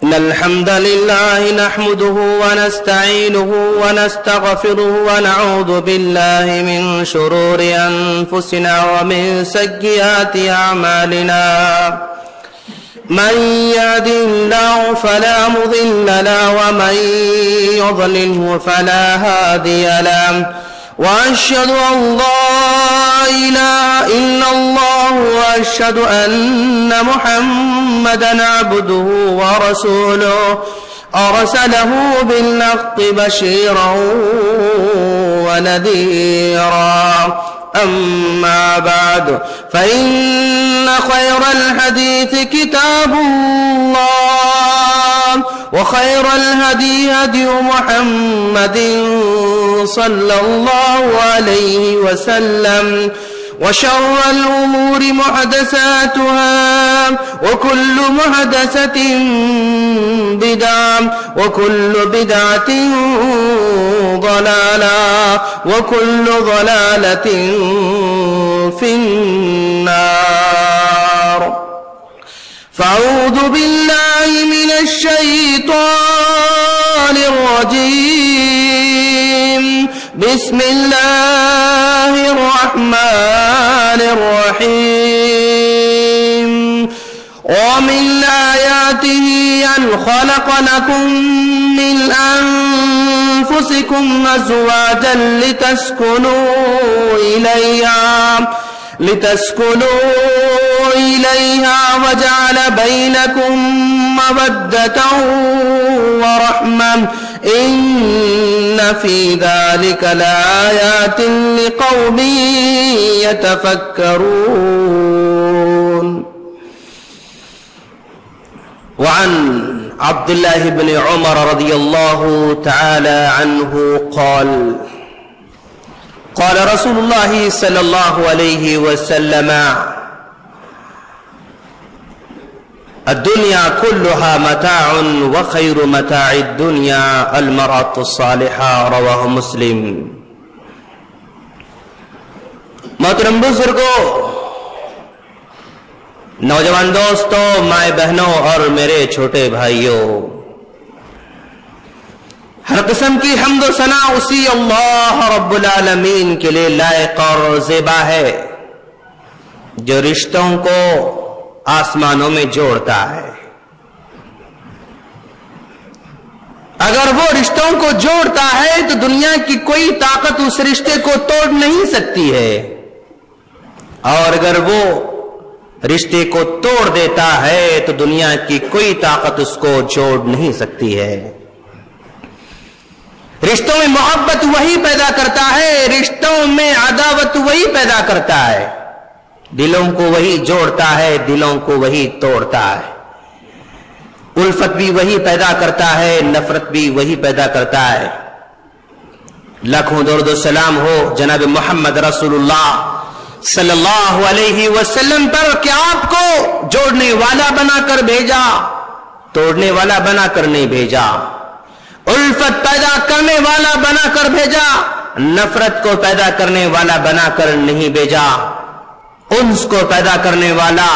إن الحمد لله نحمده ونستعينه ونستغفره ونعوذ بالله من شرور أنفسنا ومن سيئات أعمالنا من يهده الله فلا مضل له ومن يضلله فلا هادي له وأشهد أن لا إله إلا الله وأشهد أن محمدا عبده ورسوله أرسله بالحق بشيرا ونذيرا أما بعد فإن خير الحديث كتاب الله وخير الهدي هدي محمد صلى الله عليه وسلم وشر الأمور محدثاتها وكل محدثة بدعة وكل بدعة ضلالة وكل ضلالة في النار. فأعوذ بالله من الشيطان الرجيم. بسم الله الرحمن الرحيم. ومن آياته أن خلق لكم من أنفسكم أزواجا لتسكنوا إليها وجعل بينكم مودة ورحمة إن في ذلك لآيات لقوم يتفكرون. وعن عبد الله بن عمر رضي الله تعالى عنه قال قال رسول الله صلى الله عليه وسلم الدنيا كلها متاع وخير متاع الدنيا المرأة الصالحة. رواه مسلم. محترم بزرگوں، نوجوان دوستوں، مائیں بہنوں اور میرے چھوٹے بھائیوں، ہر قسم کی حمد و ثنا اسی اللہ رب العالمین کے لیے لائق اور زیبا ہے جو رشتوں کو آسمانوں میں جوڑتا ہے. اگر وہ رشتوں کو جوڑتا ہے تو دنیا کی کوئی طاقت اس رشتے کو توڑ نہیں سکتی ہے، اور اگر وہ رشتے کو توڑ دیتا ہے تو دنیا کی کوئی طاقت اس کو جوڑ نہیں سکتی ہے. رشتوں میں محبت وہی پیدا کرتا ہے، رشتوں میں عداوت وہی پیدا کرتا ہے. دلوں کو وہی جوڑتا ہے، دلوں کو وہی توڑتا ہے. الفت بھی وہی پیدا کرتا ہے، نفرت بھی وہی پیدا کرتا ہے. لاکھوں درود و سلام ہو جناب محمد رسول اللہ صلی اللہ علیہ وسلم پر کہ آپ کو جوڑنے والا بنا کر بھیجا، توڑنے والا بنا کر نہیں بھیجا. الفت پیدا کرنے والا بنا کر بھیجا، نفرت کو پیدا کرنے والا بنا کر نہیں بھیجا. انس کو پیدا کرنے والا،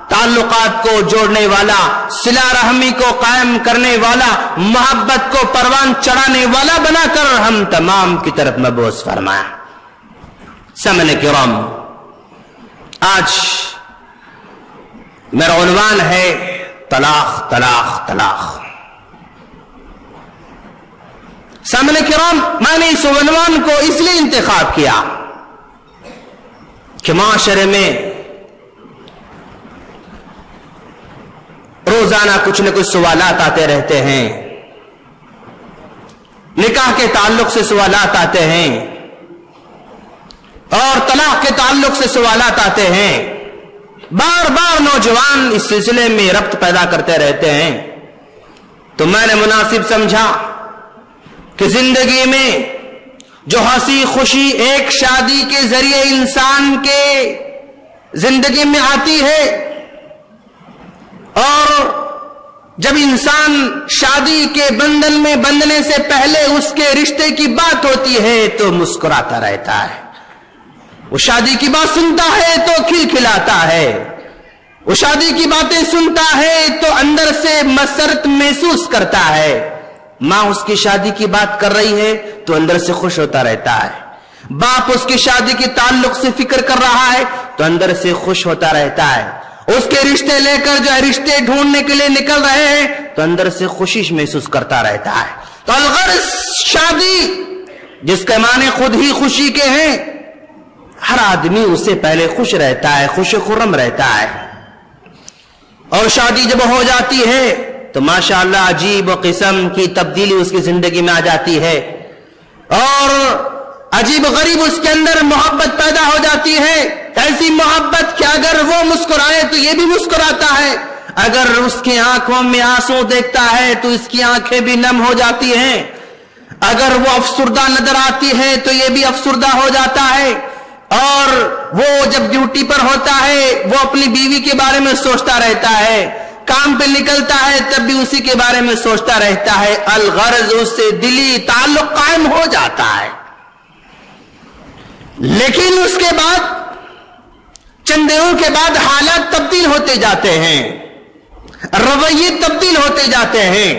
تعلقات کو جوڑنے والا، صلہ رحمی کو قائم کرنے والا، محبت کو پروان چڑھانے والا بنا کر ہم تمام کی طرف مبعوث فرمایا. سامعین کرام، آج میرا عنوان ہے طلاق طلاق طلاق. سامعین کرام، میں نے اس عنوان کو اس لیے انتخاب کیا کہ معاشرے میں روزانہ کچھ نہ کچھ سوالات آتے رہتے ہیں. نکاح کے تعلق سے سوالات آتے ہیں اور طلاق کے تعلق سے سوالات آتے ہیں. بار بار نوجوان اس سلسلے میں ربط پیدا کرتے رہتے ہیں. تو میں نے مناسب سمجھا کہ زندگی میں جو ہنسی خوشی ایک شادی کے ذریعے انسان کے زندگی میں آتی ہے، اور جب انسان شادی کے بندھن میں بندھنے سے پہلے اس کے رشتے کی بات ہوتی ہے تو مسکراتا رہتا ہے. وہ شادی کی بات سنتا ہے تو کھلکھلاتا ہے. وہ شادی کی باتیں سنتا ہے تو اندر سے مسرت محسوس کرتا ہے. ماں اس کی شادی کی بات کر رہی ہے تو اندر سے خوش ہوتا رہتا ہے. باپ اس کی شادی کے تعلق سے فکر کر رہا ہے تو اندر سے خوش ہوتا رہتا ہے. اس کے رشتے لے کر جو ہے رشتے ڈھونڈنے کے لیے نکل رہے ہیں تو اندر سے خوشی محسوس کرتا رہتا ہے. تو الغرض شادی جس کے معنی خود ہی خوشی کے ہیں، ہر آدمی اس سے پہلے خوش رہتا ہے، خوش خرم رہتا ہے. اور شادی جب ہو جاتی ہے تو ماشاءاللہ عجیب و قسم کی تبدیلی اس کی زندگی میں آ جاتی ہے، اور عجیب غریب اس کے اندر محبت پیدا ہو جاتی ہے. ایسی محبت کہ اگر وہ مسکرائے تو یہ بھی مسکراتا ہے، اگر اس کی آنکھوں میں آنسو دیکھتا ہے تو اس کی آنکھیں بھی نم ہو جاتی ہیں، اگر وہ افسردہ نظر آتی ہے تو یہ بھی افسردہ ہو جاتا ہے. اور وہ جب ڈیوٹی پر ہوتا ہے وہ اپنی بیوی کے بارے میں سوچتا رہتا ہے، کام پہ نکلتا ہے تب بھی اسی کے بارے میں سوچتا رہتا ہے. الغرض اس سے دلی تعلق قائم ہو جاتا ہے. لیکن اس کے بعد چند دنوں کے بعد حالات تبدیل ہوتے جاتے ہیں، رویے تبدیل ہوتے جاتے ہیں،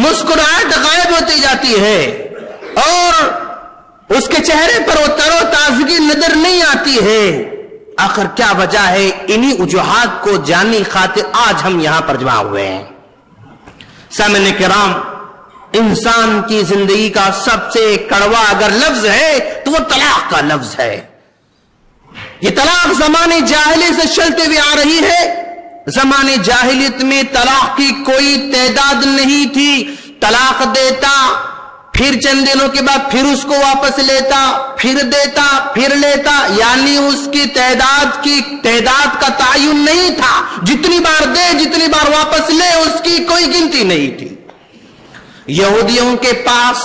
مسکراہٹ غائب ہوتی جاتی ہے، اور اس کے چہرے پر وہ تر و تازگی نظر نہیں آتی ہے. آخر کیا وجہ ہے؟ انہی وجوہات کو جاننے خاطر آج ہم یہاں پر جمع ہوئے ہیں. سامعین کرام، انسان کی زندگی کا سب سے کڑوا اگر لفظ ہے تو وہ طلاق کا لفظ ہے. یہ طلاق زمانے جاہلیت سے چلتے ہوئے آ رہی ہے. زمانے جاہلیت میں طلاق کی کوئی تعداد نہیں تھی. طلاق دیتا، پھر چند دنوں کے بعد پھر اس کو واپس لیتا، پھر دیتا، پھر لیتا، یعنی اس کی تعداد کا تعین نہیں تھا. جتنی بار دے جتنی بار واپس لے اس کی کوئی گنتی نہیں تھی. یہودیوں کے پاس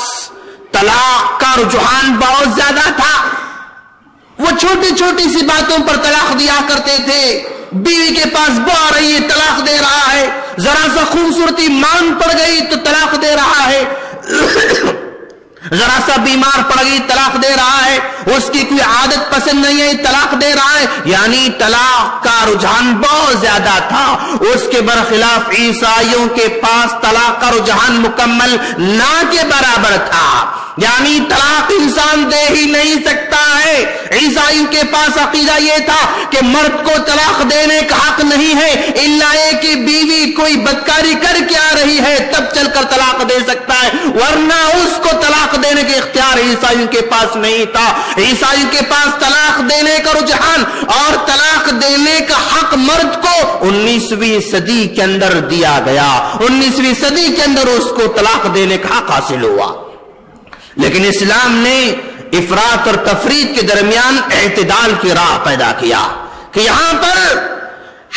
طلاق کا رجحان بہت زیادہ تھا. وہ چھوٹی چھوٹی سی باتوں پر طلاق دیا کرتے تھے. بیوی کے پاس بو آ رہی ہے طلاق دے رہا ہے، ذرا سا خوبصورتی مان پڑ گئی تو طلاق دے رہا ہے، ذرا سا بیمار پڑ گئی طلاق دے رہا ہے، اس کی کوئی عادت پسند نہیں ہے طلاق دے رہا ہے. یعنی طلاق کا رجحان بہت زیادہ تھا. اس کے برخلاف عیسائیوں کے پاس طلاق کا رجحان مکمل نہ کے برابر تھا. یعنی طلاق انسان دے ہی نہیں سکتا ہے. عیسائیوں کے پاس عقیدہ یہ تھا کہ مرد کو طلاق دینے کا حق نہیں ہے، الا یہ کہ بیوی کوئی بدکاری کر کے آ رہی ہے تب چل کر طلاق دے سکتا ہے، ورنہ اس کو طلاق دینے کے اختیار عیسائیوں کے پاس نہیں تھا. عیسائیوں کے پاس طلاق دینے کا رجحان اور طلاق دینے کا حق مرد کو 19ویں صدی کے اندر دیا گیا. 19ویں صدی کے اندر اس کو طلاق دینے کا حق حاصل ہوا. لیکن اسلام نے افراط اور تفریط کے درمیان اعتدال کی راہ پیدا کیا کہ یہاں پر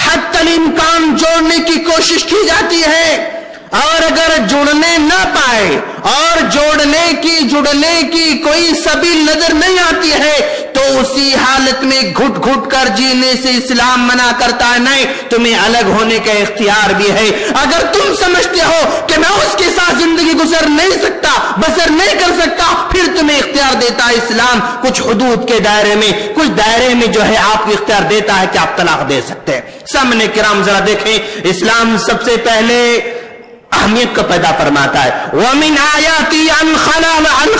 حتی الامکان جوڑنے کی کوشش کی جاتی ہے، اور اگر جڑنے نہ پائے اور جڑنے کی کوئی سبیل نظر نہیں آتی ہے تو اسی حالت میں گھٹ گھٹ کر جینے سے اسلام منع کرتا ہے. نہیں، تمہیں الگ ہونے کا اختیار بھی ہے. اگر تم سمجھتے ہو کہ میں اس کے ساتھ زندگی گزر نہیں سکتا، بسر نہیں کر سکتا، پھر تمہیں اختیار دیتا ہے اسلام کچھ حدود کے دائرے میں، کچھ دائرے میں جو ہے آپ کو اختیار دیتا ہے کہ آپ طلاق دے سکتے ہیں. سامنے کرام ذرا دیکھیں، اسلام سب سے پہلے اہمیت کو پیدا فرماتا ہے. وَمِنْ آيَاتِهِ أَنْ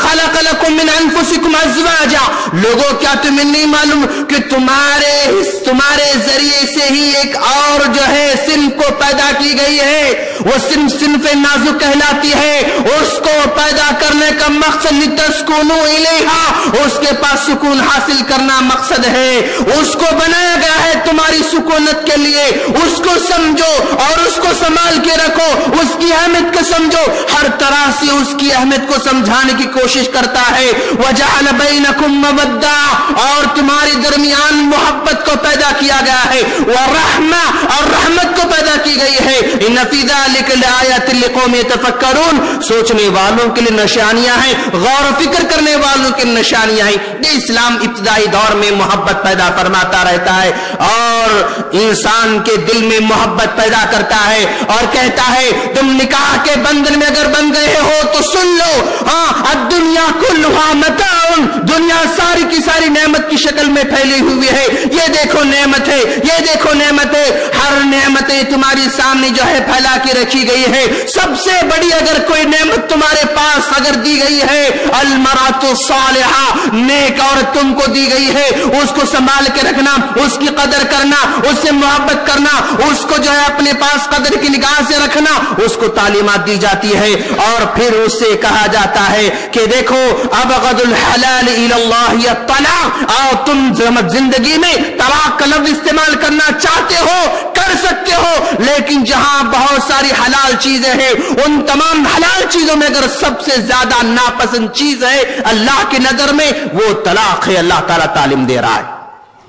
خَلَقَ لَكُم مِّنْ أَنفُسِكُمْ أَزْوَاجًا. لوگوں کیا تمہیں نہیں معلوم کہ تمہارے ذریعے سے ہی ایک اور جو ہے صنف کو پیدا کی گئی ہے. وہ صنف نازک کہلاتی ہے. اس کو پیدا کرنے کا مقصد لِتَسْكُنُوا إِلَيْهَا، اس کے پاس سکون حاصل کرنا مقصد ہے. اس کو بنایا گیا ہے تمہاری سکونت کے لیے. اس کو سمجھو اور اس کو سنبھال کے رکھو، اس کی اہمیت کو سمجھو. ہر طرح سے اس کی اہمیت کو سمجھانے کی کوشش کرتا ہے. وَجَعَلَ بَيْنَكُمْ مَوَدَّةً، اور تمہارے درمیان محبت کو پیدا کیا گیا ہے. وَرَحْمَةً، اور رحمت کو پیدا کی گئی ہے. إِنَّ فِي ذَلِكَ لَآيَاتٍ لِقَوْمٍ يَتَفَكَّرُونَ، سوچنے والوں کے لیے نشانیاں ہیں، غور و فکر کرنے والوں کے نشانیاں ہیں. یہ اسلام ابتدائی دور میں محبت پیدا فرماتا رہتا ہے اور انسان کے دل میں محبت پیدا کرتا ہے اور کہتا ہے تم نکاح کے بندھن میں اگر بن گئے ہو تو سن لو، ہاں الدنیا کلھا मताउन, दुनिया सारी की सारी नेमत की शक्ल में फैली हुई है। ये देखो नेमत है, ये देखो नेमत है, हर नेमतें तुम्हारी सामने जो है फैला के रखी गई है। सबसे बड़ी अगर कोई नेमत तुम्हारे पास अगर दी गई है, अलमरातु सालिहा, नेक औरत तुमको दी गई है, उसको संभाल के रखना, उसकी कदर करना, उससे मोहब्बत करना, उसको जो है अपने पास कदर की निगाह से रखना, उसको तालीमात दी जाती है। और फिर उससे कहा जाता है कि देखो अबगदुल हलाल इलल्लाह या तलाक, और तुम जिंदगी में तलाक का लफ्ज इस्तेमाल करना चाहते हो, कर सकते हो, लेकिन जहां बहुत सारी हलाल चीजें हैं, उन तमाम हलाल चीजों में अगर सबसे ज्यादा नापसंद चीज है अल्लाह की नजर में, वो तलाक है। अल्लाह ताला तालीम दे रहा है।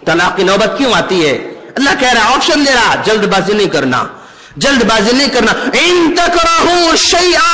तलाक की नौबत क्यों आती है? अल्लाह कह रहा है, ऑप्शन दे रहा है, जल्दबाजी नहीं करना, जल्दबाजी नहीं करना। इन तकराहू शैआ,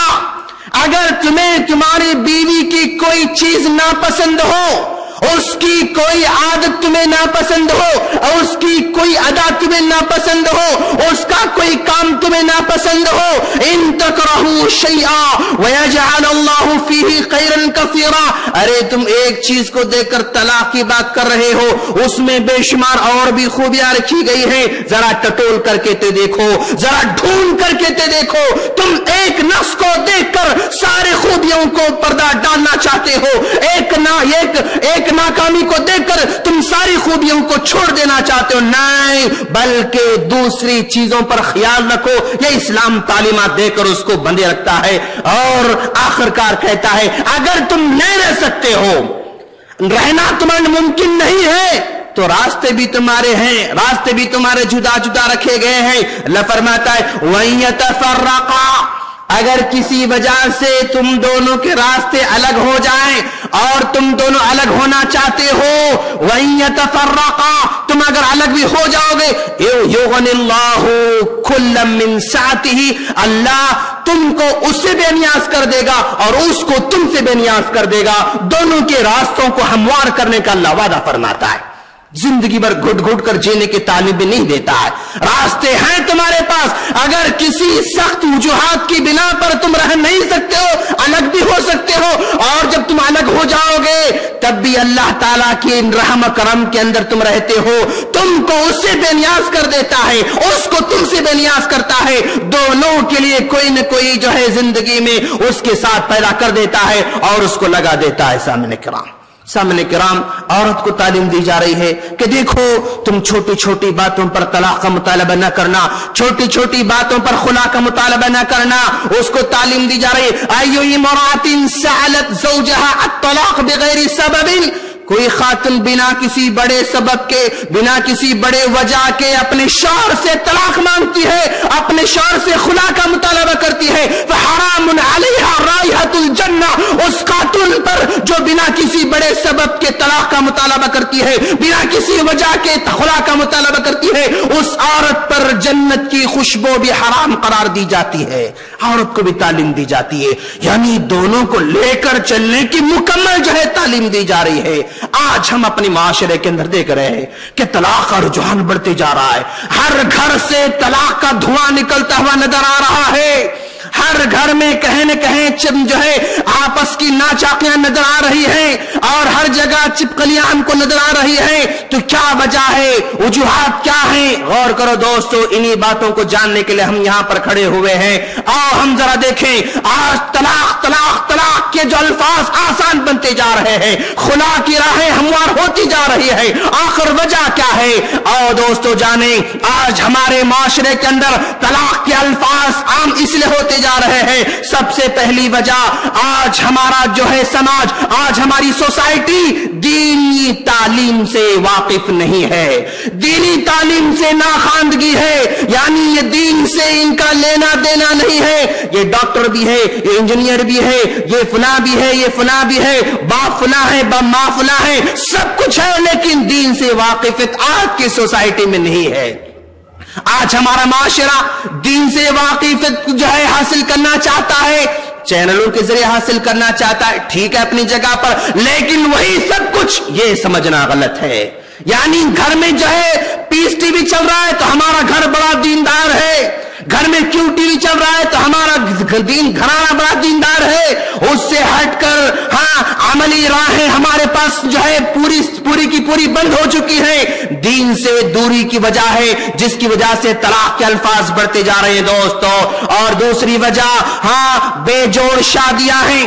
अगर तुम्हें तुम्हारी बीवी की कोई चीज नापसंद हो, उसकी कोई आदत तुम्हें नापसंद हो, उसकी कोई अदा तुम्हें नापसंद हो, उसका कोई काम तुम्हें नापसंद हो, इन तकरहू शैआ वयजअल अल्लाहु फीही खैरन कसीरा, अरे तुम एक चीज को देखकर तलाक की बात कर रहे हो, उसमें बेशुमार और भी खूबियां रखी गई है। जरा टटोल करके ते देखो, जरा ढूंढ करके ते देखो। तुम एक नफ्स को देखकर सारे खूबियों को पर्दा डालना चाहते हो, एक नाकामी को देखकर तुम सारी खूबियों को छोड़ देना चाहते हो। नहीं, बल्कि दूसरी चीजों पर ख्याल रखो। ये इस्लाम तालीमात देकर उसको बंधे रखता है। और आखिरकार कहता है, अगर तुम नहीं रह सकते हो, रहना तुम्हारे मुमकिन नहीं है, तो रास्ते भी तुम्हारे हैं, रास्ते भी तुम्हारे जुदा जुदा रखे गए हैं। अल्लाह फरमाता है वहीं यतफर्रका, अगर किसी वजह से तुम दोनों के रास्ते अलग हो जाएं और तुम दोनों अलग होना चाहते हो, वहीं यतफर्रका, तुम अगर अलग भी हो जाओगे, युगनिल्लाहु कुल्लम मिन सातिही, अल्लाह तुमको उससे बेनियाज कर देगा और उसको तुमसे बेनियाज कर देगा। दोनों के रास्तों को हमवार करने का अल्लाह वादा फरमाता है। जिंदगी भर घुट घुट कर जीने की तालीम भी नहीं देता है। रास्ते हैं तुम्हारे पास, अगर किसी सख्त वजूहात की बिना पर तुम रह नहीं सकते हो, अलग भी हो सकते हो, और जब तुम अलग हो जाओगे तब भी अल्लाह ताला की रहम करम के अंदर तुम रहते हो, तुमको उससे बेनियाज कर देता है, उसको तुमसे बेनियाज करता है। दोनों के लिए कोई न कोई जो है जिंदगी में उसके साथ पैदा कर देता है और उसको लगा देता है। सामने किराम, औरत को तालीम दी जा रही है कि देखो तुम छोटी छोटी बातों पर तलाक का मुतालबा न करना, छोटी छोटी बातों पर खुला का मुतालबा न करना, उसको तालीम दी जा रही है। अय्यु इमरातिन सअलत ज़ौजहा अत-तलाक बिगैरि सबबिन, कोई खातून बिना किसी बड़े सबब के, बिना किसी बड़े वजह के अपने शौहर से तलाक मांगती है, अपने शौहर से खुला का मुतालबा करती है, फहरामुन अलैहा राइहतुल जन्ना, उस खातून पर जो बिना किसी बड़े सबब के तलाक का मुतालबा करती है, बिना किसी वजह के खुला का मुतालबा करती है, उस औरत पर जन्नत की खुशबू भी हराम करार दी जाती है। औरत को भी तालीम दी जाती है, यानी दोनों को लेकर चलने की मुकम्मल जो है तालीम दी जा रही है। आज हम अपने माशरे के अंदर देख रहे हैं कि तलाक का रुझान बढ़ते जा रहा है। हर घर से तलाक का धुआं निकलता हुआ नजर आ रहा है। हर घर में कहीं न कहीं जो है आपस की नाचाकियां नजर आ रही हैं और हर जगह चिपकलियां हमको नजर आ रही है। तो क्या वजह है, वजूहात क्या है? गौर करो दोस्तों, इन्हीं बातों को जानने के लिए हम यहां पर खड़े हुए हैं। आओ हम जरा देखें, आज तलाक तलाक तलाक के जो अल्फाज आसान बनते जा रहे हैं, खुला की राहें हमवार होती जा रही है, आखिर वजह क्या है? आओ दोस्तों जाने, आज हमारे माशरे के अंदर तलाक के अल्फाज आम इसलिए होते जा रहे हैं। सबसे पहली वजह, आज हमारा जो है समाज, आज हमारी सोसाइटी दीनी तालीम से वाकिफ नहीं है, दीनी तालीम से नाखांदगी है, यानी ये दीन से इनका लेना देना नहीं है। ये डॉक्टर भी है, ये इंजीनियर भी है, ये फला भी है, ये फला भी है, बाप फला है, मां फला है, सब कुछ है, लेकिन दीन से वाकिफियत आज की सोसाइटी में नहीं है। आज हमारा माशरा दीन से वाकिफियत जो है हासिल करना चाहता है, चैनलों के जरिए हासिल करना चाहता है, ठीक है अपनी जगह पर, लेकिन वही सब कुछ ये समझना गलत है। यानी घर में जो है पीस टीवी चल रहा है तो हमारा घर बड़ा दीनदार है, घर में क्यों टीवी चल रहा है? तो हमारा दीन घराना बड़ा दीनदार है, उससे हटकर हाँ अमली राहें हमारे पास जो है पूरी की पूरी बंद हो चुकी है। दीन से दूरी की वजह है, जिसकी वजह से तलाक के अल्फाज बढ़ते जा रहे हैं दोस्तों। और दूसरी वजह हाँ बेजोड़ शादियां हैं।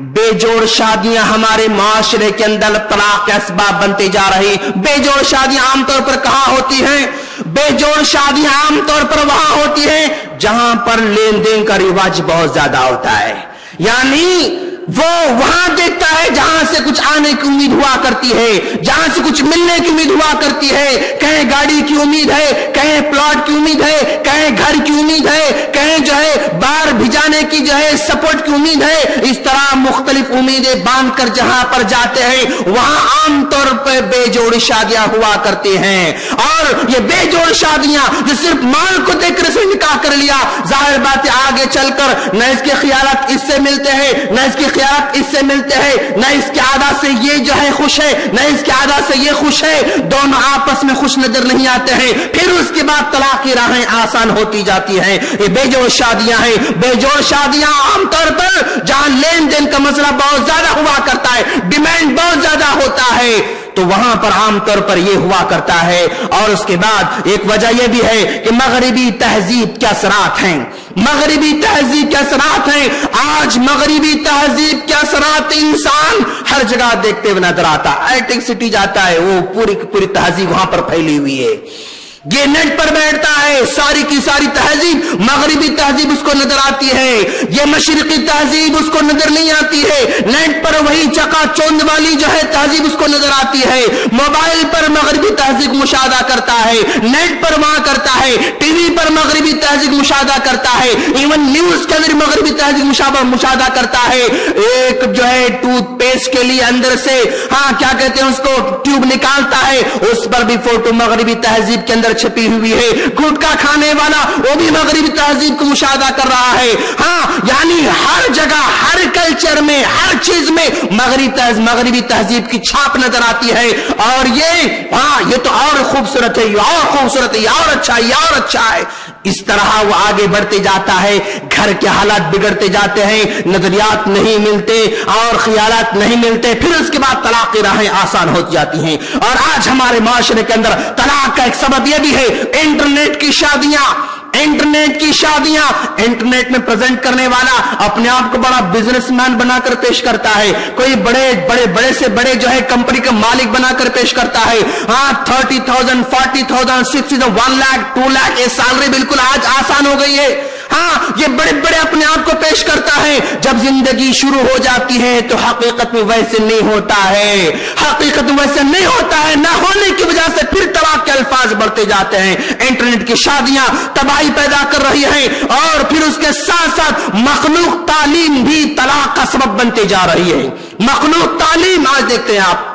बेजोड़ शादियां हमारे माशरे के अंदर तलाक के असबाब बनते जा रही। बेजोड़ शादियां आमतौर पर कहां होती हैं? बेजोड़ शादियां आमतौर पर वहां होती हैं जहां पर लेन देन का रिवाज बहुत ज्यादा होता है। यानी वो वहां देखता है जहां से कुछ आने की उम्मीद हुआ करती है, जहां से कुछ मिलने की उम्मीद हुआ करती है। कहीं गाड़ी की उम्मीद है, कहीं प्लॉट की उम्मीद है, कहीं घर की उम्मीद है, कहीं जो है बाहर भिजाने की जो है सपोर्ट की उम्मीद है। इस तरह मुख्तलिफ उम्मीदें बांध कर जहां पर जाते हैं वहां आमतौर पर बेजोड़ शादियां हुआ करती हैं। और ये बेजोड़ शादियां जो सिर्फ माल को देखकर से निकाह कर लिया, जाहिर बात है आगे चलकर न इसके ख्यालात इससे मिलते हैं, न इसके इससे मिलते हैं, न इसके आदा से ये जो है खुश है, न इसके आदा से ये खुश है, दोनों आपस में खुश नजर नहीं आते हैं। फिर उसके बाद तलाक की राहें आसान होती जाती हैं। ये बेजोड़ शादियां हैं। बेजोड़ शादियां आमतौर पर जहां लेन देन का मसला बहुत ज्यादा हुआ करता है, डिमांड बहुत ज्यादा होता है, तो वहां पर आमतौर पर यह हुआ करता है। और उसके बाद एक वजह यह भी है कि मगरिबी तहजीब के असरात हैं। मगरिबी तहजीब के असरात हैं। आज मगरिबी तहजीब के असरात इंसान हर जगह देखते हुए नजर आता है। एटिक सिटी जाता है, वो पूरी की पूरी तहजीब वहां पर फैली हुई है। ये नेट पर बैठता है, सारी की सारी तहजीब, मगरिबी तहजीब उसको नजर आती है। ये मशरिकी तहजीब उसको नजर नहीं आती है। नेट पर वही चकाचौंध वाली जो है तहजीब उसको नजर आती है। मोबाइल पर मगरिबी तहजीब मुशाहदा करता है, नेट पर वहां करता है, टीवी पर मगरिबी तहजीब मुशाहदा करता है, इवन न्यूज के अंदर मगरिबी तहजीब मुशाहदा करता है। एक जो है टूथपेस्ट के लिए अंदर से हाँ क्या कहते हैं उसको ट्यूब निकालता है, उस पर भी फोटो मगरिबी तहजीब के अंदर छपी हुई है। गुटखा खाने वाला वो भी मगरिबी तहजीब को मुशाहदा कर रहा है। हाँ यानी हर जगह, हर कल्चर में, हर चीज में मगरिबी तहजीब की छाप नजर आती है। और ये तो और खूबसूरत है, ये और खूबसूरत है, ये और अच्छा है, ये और अच्छा है। इस तरह वो आगे बढ़ते जाता है। घर के हालात बिगड़ते जाते हैं, नजरियात नहीं मिलते और ख्यालात नहीं मिलते। फिर उसके बाद तलाक की राहें आसान हो जाती हैं। और आज हमारे माशरे के अंदर तलाक का एक सबब यह भी है इंटरनेट की शादियां। इंटरनेट की शादियां, इंटरनेट में प्रेजेंट करने वाला अपने आप को बड़ा बिजनेसमैन बनाकर पेश करता है। कोई बड़े से बड़े जो है कंपनी का मालिक बनाकर पेश करता है। हाँ 30,000, 40,000, 60,000, 1 लाख, 2 लाख ये सैलरी बिल्कुल आज आसान हो गई है। हाँ ये बड़े बड़े अपने आप को पेश करता है। जब जिंदगी शुरू हो जाती है तो हकीकत में वैसे नहीं होता है। हकीकत में वैसे नहीं होता है, ना होने की वजह से फिर तलाक के अल्फाज बढ़ते जाते हैं। इंटरनेट की शादियां तबाही पैदा कर रही हैं और फिर उसके साथ साथ मखलूक तालीम भी तलाक का सबब बनते जा रही है। मखलूक तालीम आज देखते हैं आप,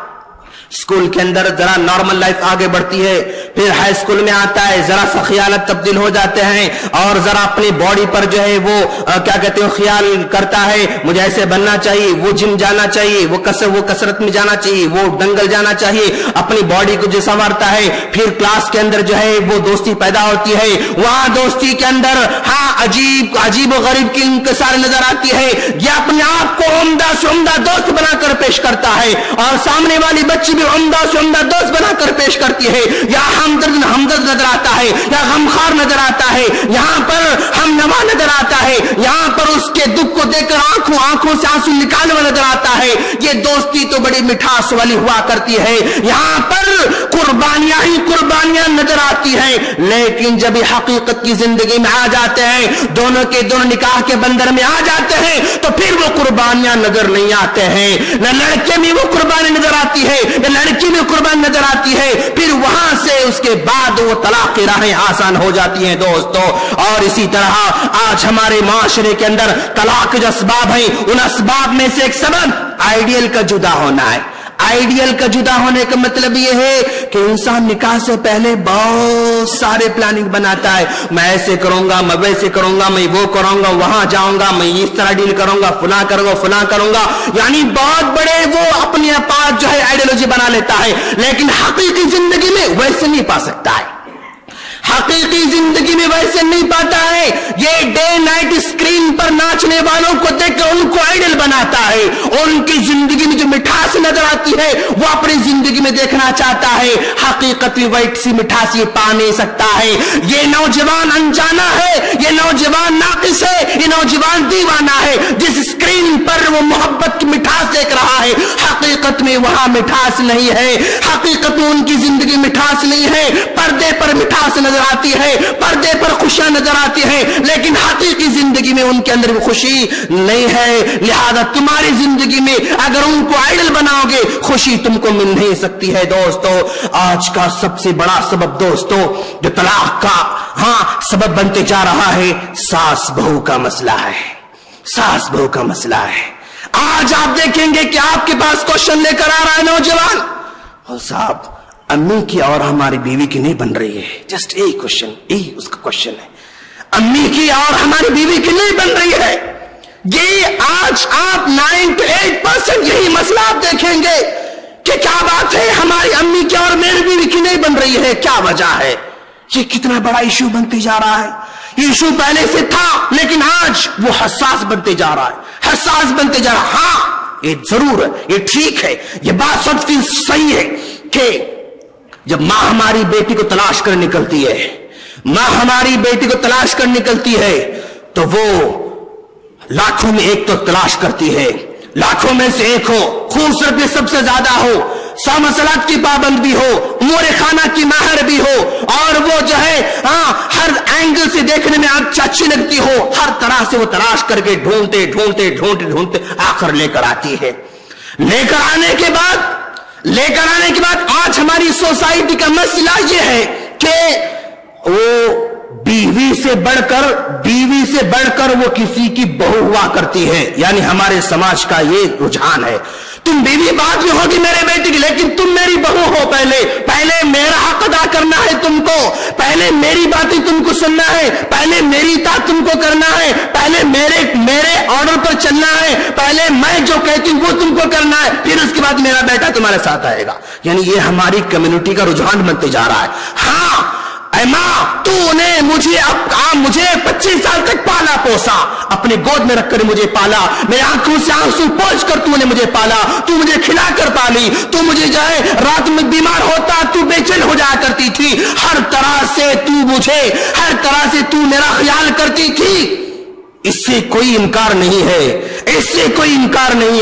स्कूल के अंदर जरा नॉर्मल लाइफ आगे बढ़ती है, फिर हाई स्कूल में आता है, जरा सा ख्यालत तब्दील हो जाते हैं और जरा अपनी बॉडी पर जो है वो क्या कहते हैं ख्याल करता है, मुझे ऐसे बनना चाहिए, वो जिम जाना चाहिए, वो कसरत में जाना चाहिए, वो दंगल जाना चाहिए, अपनी बॉडी को जो संवारता है। फिर क्लास के अंदर जो है वो दोस्ती पैदा होती है। वहां दोस्ती के अंदर हाँ अजीब व गरीब की इंकसार नजर आती है। ये अपने आप को उम्दा से उम्दा दोस्त बनाकर पेश करता है और सामने वाली बच्ची उम्दा से उम्दा दोस्त बनाकर पेश करती है। या हमदर्द नजर आता है, या गमखार नजर आता है, यहां पर हम नवा नजर आता है, यहां पर उसके दुख को देखकर आंखों से आंसू निकालने वाला नजर आता है। ये दोस्ती तो बड़ी मिठास वाली हुआ करती है, यहां पर कुर्बानियां ही कुर्बानियां नजर आती हैं। लेकिन जब हकीकत की जिंदगी में आ जाते हैं, दोनों के दोनों निकाह के बंदर में आ जाते हैं, तो फिर वो कुर्बानियां नजर नहीं आते हैं। न लड़के में वो कुर्बानी नजर आती है, लड़की में कुर्बान नजर आती है। फिर वहां से उसके बाद वो तलाक की राहें आसान हो जाती हैं दोस्तों। और इसी तरह आज हमारे माशरे के अंदर तलाक के जो असबाब हैं, उन असबाब में से एक सबब आइडियल का जुदा होना है। आइडियल का जुदा होने का मतलब यह है कि इंसान निकाह से पहले बहुत सारे प्लानिंग बनाता है। मैं ऐसे करूंगा, मैं वैसे करूंगा, मैं वो करूंगा, वहां जाऊंगा, मैं इस तरह डील करूंगा, फुला करूंगा, यानी बहुत बड़े वो अपने पास जो है आइडियोलॉजी बना लेता है। लेकिन हकीकी जिंदगी में वैसे नहीं पा सकता है। हकीकी जिंदगी में वैसे नहीं पाता है। ये डे नाइट स्क्रीन पर नाचने वालों को देखकर उनको आइडल बनाता है और उनकी जिंदगी में जो मिठास नजर आती है वो अपनी जिंदगी में देखना चाहता है। हकीकत में वही सी मिठास ये पा नहीं सकता है। ये नौजवान अनजाना है, ये नौजवान नाकिस है, ये नौजवान दीवाना है। जिस स्क्रीन पर वो मोहब्बत की मिठास देख रहा है, हकीकत में वहां मिठास नहीं है। हकीकत में उनकी जिंदगी मिठास नहीं है। पर्दे पर मिठास नजर आती है, पर्दे पर खुशियां नजर आती है, लेकिन हकीकी जिंदगी में उनके अंदर वो खुशी नहीं है। लिहाजा तुम्हारी जिंदगी में अगर उनको आइडल बनाओगे, खुशी तुमको मिल नहीं सकती है। दोस्तों, आज का सबसे बड़ा सबब दोस्तों जो तलाक का सबब बनते जा रहा है, सास बहू का मसला है। सास बहू का मसला है। आज आप देखेंगे कि आपके पास क्वेश्चन लेकर आ रहा है नौजवान, और साहब अम्मी की और हमारी बीवी की नहीं बन रही है। जस्ट एक क्वेश्चन, यही उसका क्वेश्चन है, अम्मी की और हमारी बीवी की नहीं बन रही है। ये आज आप 98% यही मसला आप देखेंगे कि क्या बात है, हमारी अम्मी की और मेरी बीवी की नहीं बन रही है, क्या वजह है। ये कितना बड़ा इशू बनते जा रहा है। इशू पहले से था लेकिन आज वो हसास बनते जा रहा है, हसास बनते जा रहा है। हाँ, ये जरूर है, ये ठीक है, ये बात सच सही है कि जब मां हमारी बेटी को तलाश कर निकलती है, मां हमारी बेटी को तलाश कर निकलती है, तो वो लाखों में एक तो तलाश करती है, लाखों में से एक हो, खूबसूरत भी सबसे ज्यादा हो, सामसलात की पाबंद भी हो, उमूर खाना की माहिर भी हो, और वो जो है हर एंगल से देखने में अच्छी लगती हो। हर तरह से वो तलाश करके ढूंढते ढूंढते ढूंढते ढूंढते आखिर लेकर आती है। लेकर आने के बाद आज हमारी सोसाइटी का मसला यह है कि वो बीवी से बढ़कर वो किसी की बहू हुआ करती है। यानी हमारे समाज का ये रुझान है, तुम बीवी बाद में होगी मेरे बेटे की, लेकिन तुम मेरी बहू हो। पहले मेरा हक अदा करना है तुमको, पहले मेरी बातें तुमको सुनना है, पहले मेरी इताअत तुमको करना है, पहले मेरे ऑर्डर पर चलना है, पहले मैं जो कहती हूं वो तुमको करना है, फिर उसके बाद मेरा बेटा तुम्हारे साथ आएगा। यानी ये हमारी कम्युनिटी का रुझान बनते जा रहा है। हाँ ऐ मां, तूने मुझे 25 साल तक पाला पोसा, अपने गोद में रखकर मुझे पाला, मेरे आंखों से आंसू पोंछ कर तूने मुझे पाला, तू मुझे खिला कर पाली, तू मुझे जो है रात में बीमार होता तू बेचैन हो जाया करती थी, हर तरह से तू मेरा ख्याल करती थी। इससे कोई इनकार नहीं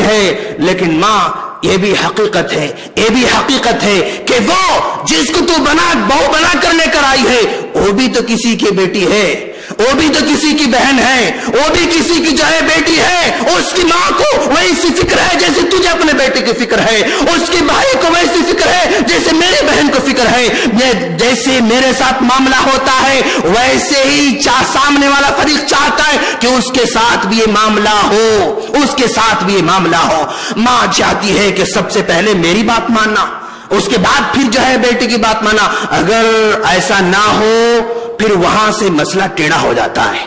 है, लेकिन मां ये भी हकीकत है कि वो जिसको तू बहू बना कर लेकर आई है, वो भी तो किसी की बेटी है, वो भी तो किसी की बहन है, वो भी किसी की जो है बेटी है। उसकी माँ को वैसी फिक्र है जैसे तुझे अपने बेटे की फिक्र है, उसके भाई को वैसी फिक्र है जैसे मेरे बहन को फिक्र है। जैसे मेरे साथ मामला होता है वैसे ही सामने वाला फरीक चाहता है कि उसके साथ भी ये मामला हो। माँ चाहती है कि सबसे पहले मेरी बात मानना, उसके बाद फिर जो है बेटे की बात माना। अगर ऐसा ना हो फिर वहां से मसला टेढ़ा हो जाता है,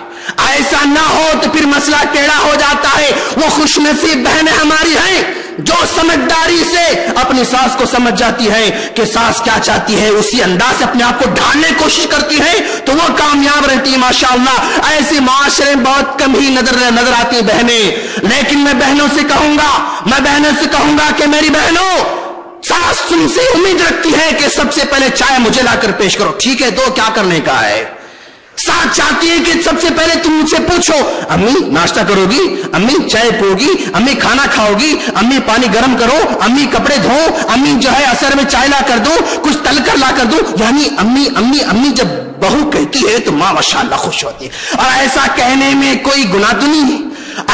ऐसा ना हो तो फिर मसला टेढ़ा हो जाता है। वो खुशनसीब बहनें हमारी हैं जो समझदारी से अपनी सास को समझ जाती है कि सास क्या चाहती है, उसी अंदाज से अपने आप को ढालने की कोशिश करती है, तो वो कामयाब रहती है माशाअल्लाह। ऐसे माशरे बहुत कम ही नजर आती है बहनें। लेकिन मैं बहनों से कहूंगा कि मेरी बहनों, सास तुमसे उम्मीद रखती है कि सबसे पहले चाय मुझे लाकर पेश करो। ठीक है, तो क्या करने का है? सास चाहती है कि सबसे पहले तुम मुझसे पूछो, अम्मी नाश्ता करोगी, अम्मी चाय पियोगी, अम्मी खाना खाओगी, अम्मी पानी गर्म करो, अम्मी कपड़े धो, अम्मी जो है असर में चाय ला कर दो, कुछ तल कर ला कर दो। यानी अम्मी अम्मी अम्मी जब बहू कहती है तो मां माशाअल्लाह खुश होती है। और ऐसा कहने में कोई गुनाह तो नहीं है,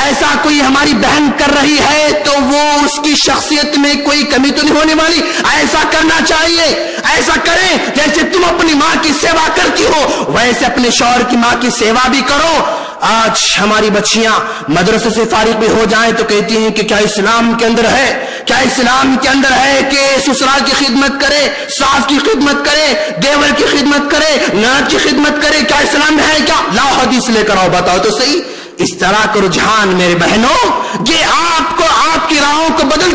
ऐसा कोई हमारी बहन कर रही है तो वो उसकी शख्सियत में कोई कमी तो नहीं होने वाली। ऐसा करना चाहिए, ऐसा करें जैसे तुम अपनी मां की सेवा करती हो वैसे अपने शौहर की मां की सेवा भी करो। आज हमारी बच्चियां मदरसे से फारिग भी हो जाएं तो कहती हैं कि क्या इस्लाम के अंदर है कि ससुराल की खिदमत करे, सास की खिदमत करे, देवर की खिदमत करे, ननद की खिदमत करे, क्या इस्लाम में है क्या? लाओ हदीस लेकर आओ, बताओ तो सही। इस तरह का रुझान मेरे बहनों ये आपको आपकी राहों को बदल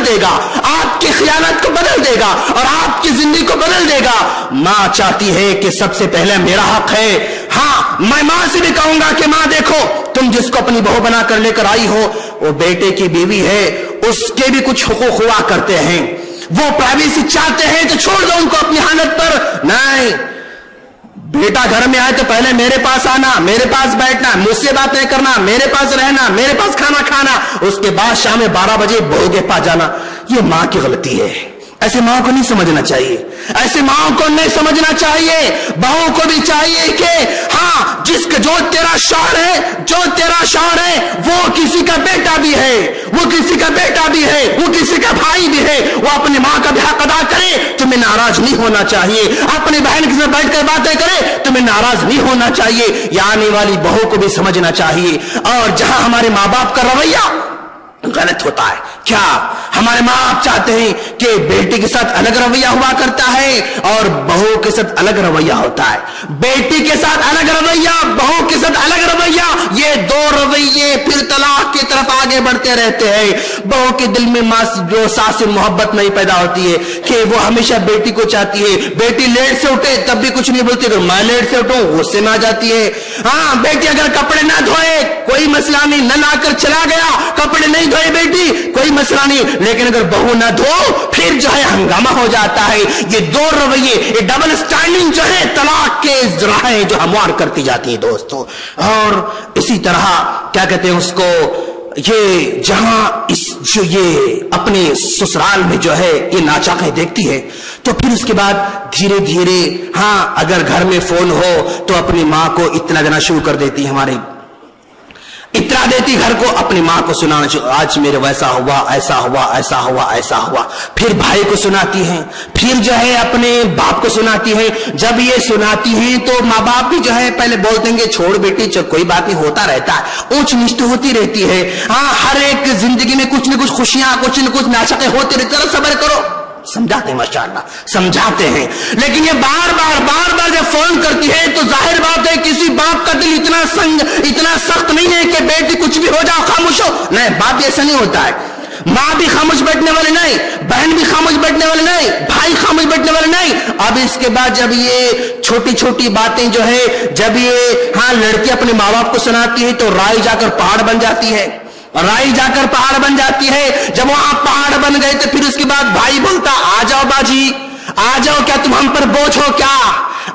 देगा, आपकी आपकी खियानत को बदल देगा और आपकी जिंदगी को बदल देगा। मां चाहती है कि सबसे पहले मेरा हक है। हाँ, मैं मां से भी कहूंगा कि मां देखो, तुम जिसको अपनी बहू बनाकर लेकर आई हो वो बेटे की बीवी है, उसके भी कुछ हुकूक हुआ करते हैं। वो प्राइवेसी चाहते हैं तो छोड़ दो उनको अपनी हालत पर। नहीं, बेटा घर में आए तो पहले मेरे पास आना, मेरे पास बैठना, मुझसे बातें करना, मेरे पास रहना, मेरे पास खाना खाना, उसके बाद शाम में 12 बजे बहू के पास जाना। ये मां की गलती है। ऐसे मां को नहीं समझना चाहिए, ऐसे मां को नहीं समझना चाहिए। बहू को भी चाहिए कि हाँ, जो तेरा शौहर है, जो तेरा शौहर है वो किसी का बेटा भी है, वो किसी का बेटा भी है, वो किसी का भाई भी है, वो अपनी मां का भी हक अदा करे। तुम्हें नाराज नहीं होना चाहिए। अपनी बहन के साथ बैठकर बातें करे, तुम्हें नाराज नहीं होना चाहिए। ये आने वाली बहू को भी समझना चाहिए। और जहां हमारे मां बाप का रवैया गलत होता है, क्या हमारे मां बाप चाहते हैं कि बेटे के साथ अलग रवैया हुआ करता है और बहू के साथ अलग रवैया होता है, बेटी के साथ अलग रवैया, बहू के साथ अलग रवैया, ये दो रवैये फिर तलाक की तरफ आगे बढ़ते रहते हैं। बहू के दिल में मां जो सास से मोहब्बत नहीं पैदा होती है कि वो हमेशा बेटी को चाहती है। बेटी लेट से उठे तब भी कुछ नहीं बोलती, अगर मैं लेट से उठूं गुस्से में आ जाती है। हाँ, बेटी अगर कपड़े ना धोए कोई मसला नहीं, न लाकर चला गया, कपड़े नहीं धोए बेटी कोई मसला नहीं, लेकिन अगर बहू ना धो फिर जो है हंगामा हो जाता है। ये दो रवैये, ये डबल स्टैंडिंग जो है तलाक के राहें जो हमवार करती जाती है दोस्तों। और इसी तरह क्या कहते हैं उसको, ये जहां जो ये अपने ससुराल में जो है ये नाचाकें देखती है तो फिर उसके बाद धीरे धीरे हाँ, अगर घर में फोन हो तो अपनी मां को इतना देना शुरू कर देती है, हमारे इतना देती घर को, अपनी मां को सुनाना शुरू, आज मेरे वैसा हुआ, ऐसा हुआ, ऐसा हुआ, ऐसा हुआ। फिर भाई को सुनाती हैं, फिर जो है अपने बाप को सुनाती है। जब ये सुनाती हैं तो माँ बाप भी जो है पहले बोल देंगे छोड़ बेटी, कोई बात नहीं, होता रहता है, ऊंच नीच तो होती रहती है। हाँ, हर एक जिंदगी में कुछ न कुछ खुशियां, कुछ न कुछ नाचकें होती रहती है, सब्र करो, समझाते हैं माशाअल्लाह, समझाते हैं। लेकिन ये बार बार जब फोन करती है तो जाहिर बात है किसी बाप का दिल इतना सख्त नहीं है कि बेटी कुछ भी हो जाओ खामोश हो। नहीं, बाप ऐसा नहीं होता है। मां भी खामोश बैठने वाले नहीं, बहन भी खामोश बैठने वाले नहीं, भाई खामोश बैठने वाले नहीं। अब इसके बाद जब ये छोटी छोटी बातें जो है, जब ये हाँ लड़की अपने माँ बाप को सुनाती है तो राई जाकर पहाड़ बन जाती है, राई जाकर पहाड़ बन जाती है। जब वहां पहाड़ बन गए तो फिर उसके बाद भाई बोलता आ जाओ बाजी, आ जाओ, क्या तुम हम पर बोझ हो, क्या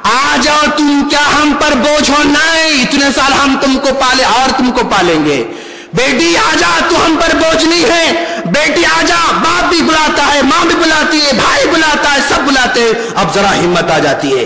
आ जाओ, तुम क्या हम पर बोझ हो? नहीं, इतने साल हम तुमको पाले और तुमको पालेंगे। बेटी आजा, तू हम पर बोझ नहीं है, बेटी आजा। बाप भी बुलाता है, मां भी बुलाती है, भाई बुलाता है, सब बुलाते हैं। अब जरा हिम्मत आ जाती है,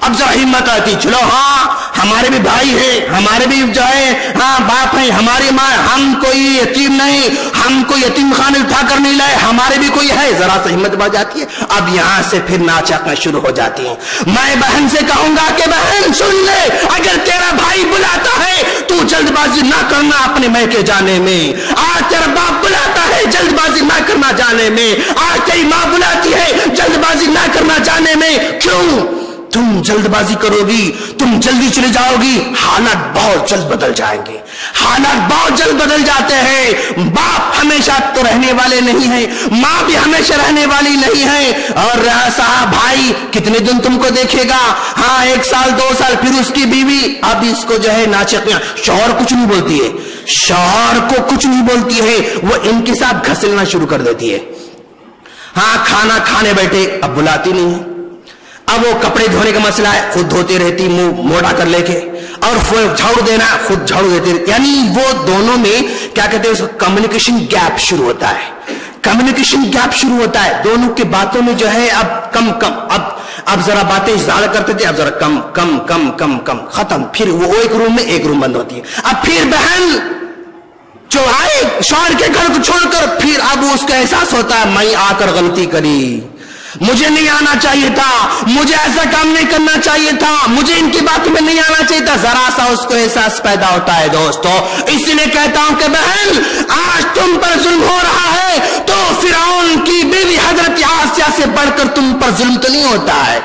अब जरा हिम्मत आती, चलो हाँ हमारे भी भाई है, हमारे भी जो है हाँ बाप है, हमारी माँ, हम कोई यतीम नहीं, हम कोई यतीम खाने उठा कर नहीं लाए, हमारे भी कोई है, जरा सा हिम्मत बढ़ जाती है। अब यहां से फिर नाचाकना शुरू हो जाती है। मैं बहन से कहूंगा कि बहन सुन ले, अगर तेरा भाई बुलाता है तू जल्दबाजी ना करना अपने मैके जाने में। आज तेरा बाप बुलाता है, जल्दबाजी ना करना जाने में। आज तेरी माँ बुलाती है, जल्दबाजी ना करना जाने में। क्यों तुम जल्दबाजी करोगी, तुम जल्दी चले जाओगी, हालात बहुत जल्द बदल जाएंगे, हालात बहुत जल्द बदल जाते हैं। बाप हमेशा तो रहने वाले नहीं है, माँ भी हमेशा रहने वाली नहीं है। और साहब भाई कितने दिन तुमको देखेगा, हाँ 1 साल 2 साल, फिर उसकी बीवी। अब इसको जो है नाचकियां, शौहर कुछ नहीं बोलती है, शौहर को कुछ नहीं बोलती है, वो इनके साथ घसीटना शुरू कर देती है। हाँ खाना खाने बैठे, अब बुलाती नहीं है। अब वो कपड़े धोने का मसला है, खुद धोती रहती मुंह मोड़ा कर लेके, और झाड़ू देना खुद झाड़ू देती रहती। यानी वो दोनों में क्या कहते हैं उसको, कम्युनिकेशन गैप शुरू होता है, कम्युनिकेशन गैप शुरू होता है। दोनों की बातों में जो है अब कम कम, अब जरा बातें ज्यादा करते थे, अब जरा कम कम कम कम कम, खत्म। फिर वो एक रूम में एक रूम बंद होती है। अब फिर बहन जो आए शौहर के घर को छोड़कर, फिर अब उसका एहसास होता है मैं आकर गलती करी, मुझे नहीं आना चाहिए था, मुझे ऐसा काम नहीं करना चाहिए था, मुझे इनकी बातों में नहीं आना चाहिए था। जरा सा उसको एहसास पैदा होता है दोस्तों। इसलिए कहता हूं कि बहन आज तुम पर जुल्म हो रहा है तो फिरौन की बीवी हजरत आसिया से बढ़कर तुम पर जुल्म तो नहीं होता है।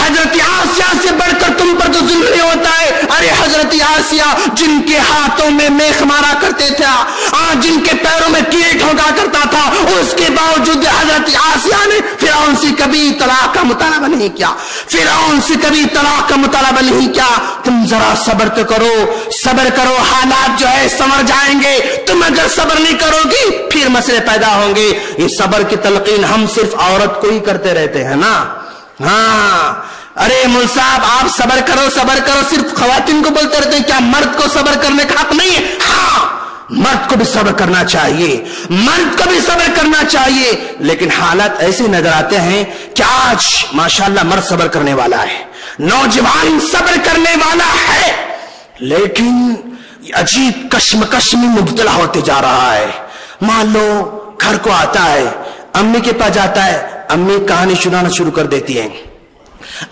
हजरत आसिया से बढ़कर तुम पर तो जुल्म नहीं होता है। अरे हजरत आसिया जिनके हाथों में मेख मारा करते थे, जिनके पैरों में कीड़े ठोका करता था, उसके बावजूद हजरत आसिया ने फिरौन से कभी तलाक का मुतालबा नहीं किया, फिरौन से कभी तलाक का मुतालबा नहीं किया। तुम जरा सब्र तो करो, सब्र करो, हालात जो है संवर जाएंगे। तुम अगर सब्र नहीं करोगी फिर मसले पैदा होंगे। ये सब्र की तलकीन हम सिर्फ औरत को ही करते रहते हैं ना। हाँ, अरे मुल साहब आप सब्र करो, सब्र करो, सिर्फ खवातीन को बोलते रहते हैं, क्या मर्द को सब्र करने का हक नहीं है? हाँ, मर्द को भी सब्र करना चाहिए, मर्द को भी सब्र करना चाहिए। लेकिन हालात ऐसे नजर आते हैं कि आज माशाल्लाह मर्द सब्र करने वाला है, नौजवान सब्र करने वाला है, लेकिन अजीब कश्मकश में मुब्तला होते जा रहा है। मान लो घर को आता है, अम्मी के पास जाता है, अम्मी कहानी सुनाना शुरू कर देती है,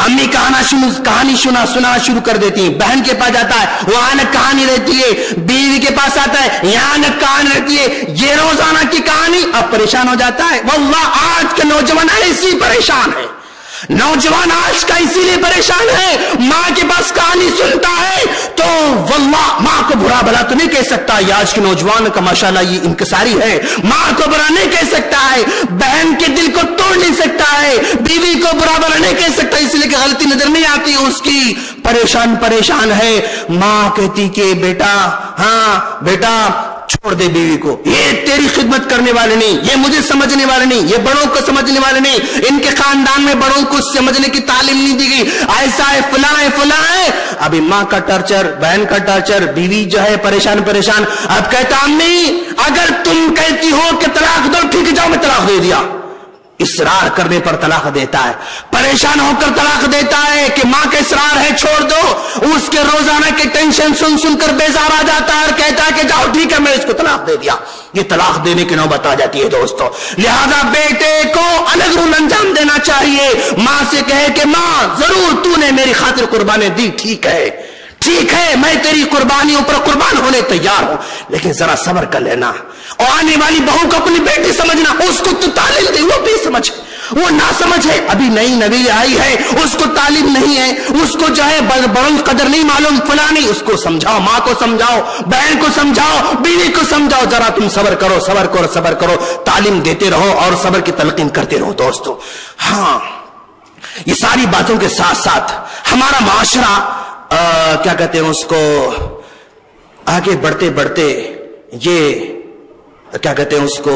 अम्मी कहानी सुनाना शुरू कर देती है। बहन के पास जाता है, वहां न कहानी रहती है। बीवी के पास आता है, यहां न कहानी रहती है। ये रोजाना की कहानी, अब परेशान हो जाता है। वल्लाह आज के नौजवान ऐसी परेशान है, नौजवान आज का इसीलिए परेशान है। माँ के पास कहानी सुनता है तो वल्लाह माँ को बुरा भला तो नहीं कह सकता, ये आज के नौजवान का माशाल्लाह ये इंकसारी है। माँ को बुरा नहीं कह सकता है, बहन के दिल को तोड़ नहीं सकता है, बीवी को बुरा भला नहीं कह सकता, इसलिए कि गलती नजर नहीं आती उसकी। परेशान है। माँ कहती कि बेटा, हाँ बेटा छोड़ दे बीवी को, ये तेरी खिदमत करने वाले नहीं, ये मुझे समझने वाले नहीं, ये बड़ों को समझने वाले नहीं, इनके खानदान में बड़ों को समझने की तालीम नहीं दी गई, ऐसा है फला है। अभी माँ का टर्चर, बहन का टर्चर, बीवी जो है परेशान। अब कहता अम्मी अगर तुम कहती हो कि तलाक दो, ठीक है जाओ मैं तलाक दे दिया। इसरार करने पर तलाक देता है, परेशान होकर तलाक देता है कि माँ का इसरार है छोड़ दो। उसके रोजाना के टेंशन सुनकर बेजार आ जाता है और कहता है कि जाओ ठीक है मैं इसको तलाक दे दिया। ये तलाक देने की नौबत आ जाती है दोस्तों। लिहाजा बेटे को अलग रूल अंजाम देना चाहिए। माँ से कहे कि माँ जरूर तूने मेरी खातिर कुर्बानी दी, ठीक है मैं तेरी कुर्बानियों पर कुर्बान होने तैयार हूं, लेकिन जरा सब्र कर लेना। और आने वाली बहू को अपनी बेटी समझना, उसको तो तालीम दे, वो भी समझ, वो ना समझ है, अभी नई नबी आई है, उसको तालीम नहीं है, उसको जो है बड़ों कदर नहीं मालूम, फलानी, उसको समझाओ, माँ को समझाओ, बहन को समझाओ, बीवी को समझाओ, जरा तुम सब्र करो, तालीम देते रहो और सब्र की तलकीन करते रहो दोस्तों। हाँ, ये सारी बातों के साथ साथ हमारा माशरा क्या कहते हैं उसको, आगे बढ़ते ये क्या कहते हैं उसको,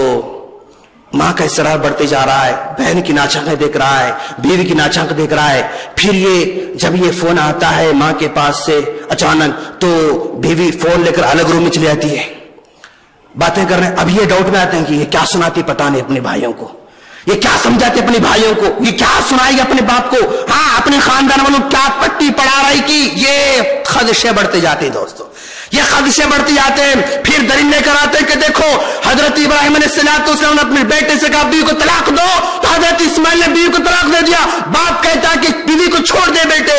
माँ का इसरार बढ़ते जा रहा है, बहन की नाचांकें देख रहा है, बीवी की नाचांकें देख रहा है। फिर ये जब ये फोन आता है माँ के पास से अचानक, तो बीवी फोन लेकर अलग रूम में चली जाती है, बातें करने। अब ये डाउट में आते हैं कि ये क्या सुनाती पता नहीं अपने भाइयों को, ये क्या समझाते अपने भाइयों को, ये क्या सुनाएगी अपने बाप को, हाँ अपने खानदान वालों क्या पट्टी पढ़ा रही कि ये खदशे बढ़ते जाते हैं दोस्तों, ये खदशे बढ़ते जाते हैं। फिर दलील लेकर आते हैं कि देखो हजरत इब्राहिम अलैहिस्सलाम ने अपने बेटे से कहा बीवी को तलाक दो, तो हजरत इस्माइल ने बीवी को तलाक दे दिया। बाप कहता है कि बीवी को छोड़ दे बेटे,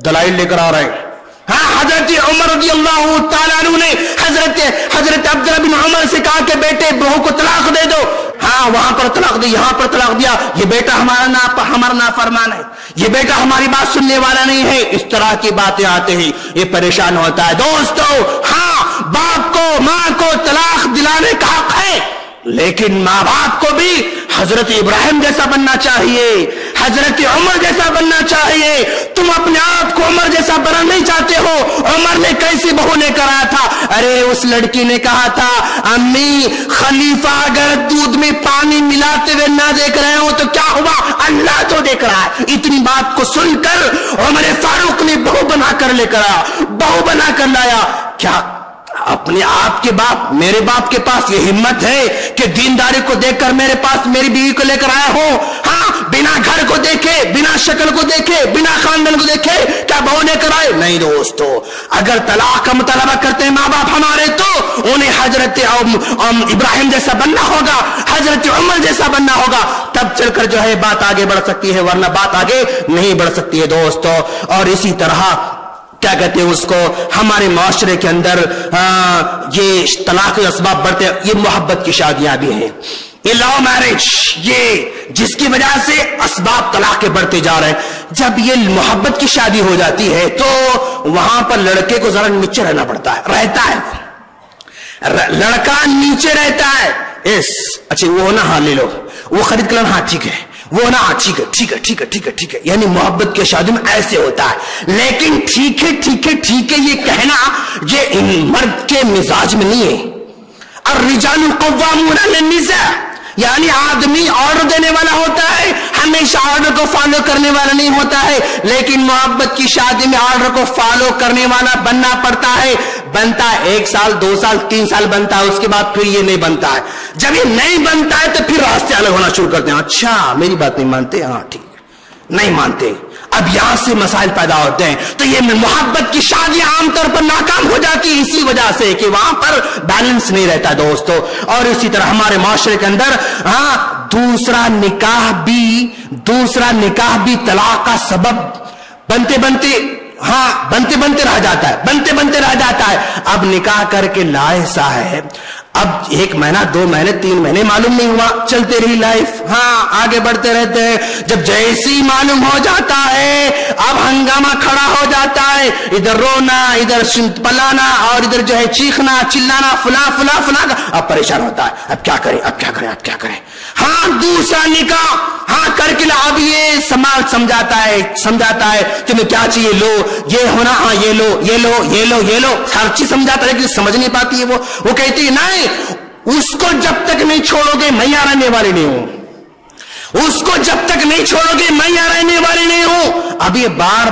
दलाइल लेकर आ रहे हैं। हाँ, हजरत उमर रज़ियल्लाहु ताला अन्हु ने हजरत अब्दुल्लाह बिन उमर से कहा कि बेटे बहू को तलाक दे दो। हाँ, वहां पर तलाक दी, यहां पर तलाक दिया, ये बेटा हमारा नाफरमान है, ये बेटा हमारी बात सुनने वाला नहीं है। इस तरह की बातें आते ही ये परेशान होता है दोस्तों। हाँ, बाप को मां को तलाक दिलाने का हक है, लेकिन माँ बाप को भी हजरत इब्राहिम जैसा बनना चाहिए, हजरत उमर जैसा बनना चाहिए। तुम अपने आप को उमर जैसा बनना नहीं चाहते हो। उमर ने कैसी बहू लेकर आया था, अरे उस लड़की ने कहा था अम्मी खलीफा अगर दूध में पानी मिलाते हुए ना देख रहे हो तो क्या हुआ, अल्लाह तो देख रहा है। इतनी बात को सुनकर उमर फारूक ने बहू बनाकर लेकर आया, बहू बनाकर लाया। क्या अपने आप के बाप, मेरे बाप के पास ये हिम्मत है कि दीनदारी को देखकर मेरे पास मेरी बीवी को लेकर आया हो? हाँ, बिना घर को देखे, बिना शक्ल को देखे, बिना खानदान को देखे क्या बहू लेकर आए? नहीं दोस्तों, अगर तलाक का मुतालबा करते हैं माँ बाप हमारे तो उन्हें हजरत इब्राहिम जैसा बनना होगा, हजरत उमर जैसा बनना होगा, तब चलकर जो है बात आगे बढ़ सकती है, वरना बात आगे नहीं बढ़ सकती है दोस्तों। और इसी तरह क्या कहते हैं उसको, हमारे माशरे के अंदर ये तलाक के असबाब बढ़ते, ये मोहब्बत की शादियां भी हैं, یہ لو میرج، یہ جس کی وجہ سے اسباب طلاق کے بڑھتے جا رہے ہیں. جب یہ محبت کی شادی ہو جاتی ہے تو وہاں پر لڑکے کو ذرا نیچے رہنا پڑتا ہے، رہتا ہے لڑکا نیچے رہتا ہے. اچھا وہ نا، ہاں لے لو، وہ خرید کر، ہاں ٹھیک ہے، وہ نا، ٹھیک ہے ٹھیک ہے ٹھیک ہے ٹھیک ہے ٹھیک ہے. یعنی محبت کی شادی میں ایسے ہوتا ہے. لیکن ٹھیک ہے ٹھیک ہے ٹھیک ہے یہ کہنا یہ مرد کے مزاج میں نہیں ہے. الرجال قوامون علی النساء، یعنی آدمی آرڈر دینے والا ہوتا ہے، ہمیشہ آرڈر کو فالو کرنے والا نہیں ہوتا ہے. لیکن محبت کی شادی میں آرڈر کو فالو کرنے والا بننا پڑتا ہے. بنتا ہے 1 سال 2 سال 3 سال بنتا ہے، اس کے بعد پھر یہ نہیں بنتا ہے. جب یہ نہیں بنتا ہے تو پھر راستے الگ ہونا شروع کرتے ہیں. اچھا میری بات نہیں مانتے، ہاں ٹھیک ہے، نہیں مانتے. اب یہاں سے مسائل پیدا ہوتے ہیں. تو یہ محبت کی شادی عام طور پر ناکام ہو جاتی ہے اسی وجہ سے کہ وہاں پر بیلنس نہیں رہتا دوستو. اور اسی طرح ہمارے معاشرے کے اندر دوسرا نکاح بھی طلاق کا سبب بنتے بنتے رہ جاتا ہے. اب نکاح کر کے لائے صاحب، اب 1 مہینہ 2 مہینے 3 مہینے معلوم نہیں ہوا، چلتے رہی لائف، آگے بڑھتے رہتے ہیں. جب جیسی معلوم ہو جاتا ہے اب ہنگامہ کھڑا ہو جاتا ہے، ادھر رونا، ادھر پلانا، اور ادھر جو ہے چیخنا چلانا، فلاں اب پریشان ہوتا ہے. اب کیا کریں. دوسرا نکاح کر کے اب یہ سمجھاتا ہے تمہیں کیا چاہیے، لو یہ ہونا، یہ لو ہر چیز سمجھاتا ہے، لیکن سمجھ نہیں پاتی ہے. وہ کہتی ہے نہیں، اس کو جب تک نہیں چھوڑو گے میں یہاں رہنے والی نہیں ہوں، اس کو جب تک نہیں چھوڑو گے میں یہاں رہنے والی نہیں ہوں. اب یہ بار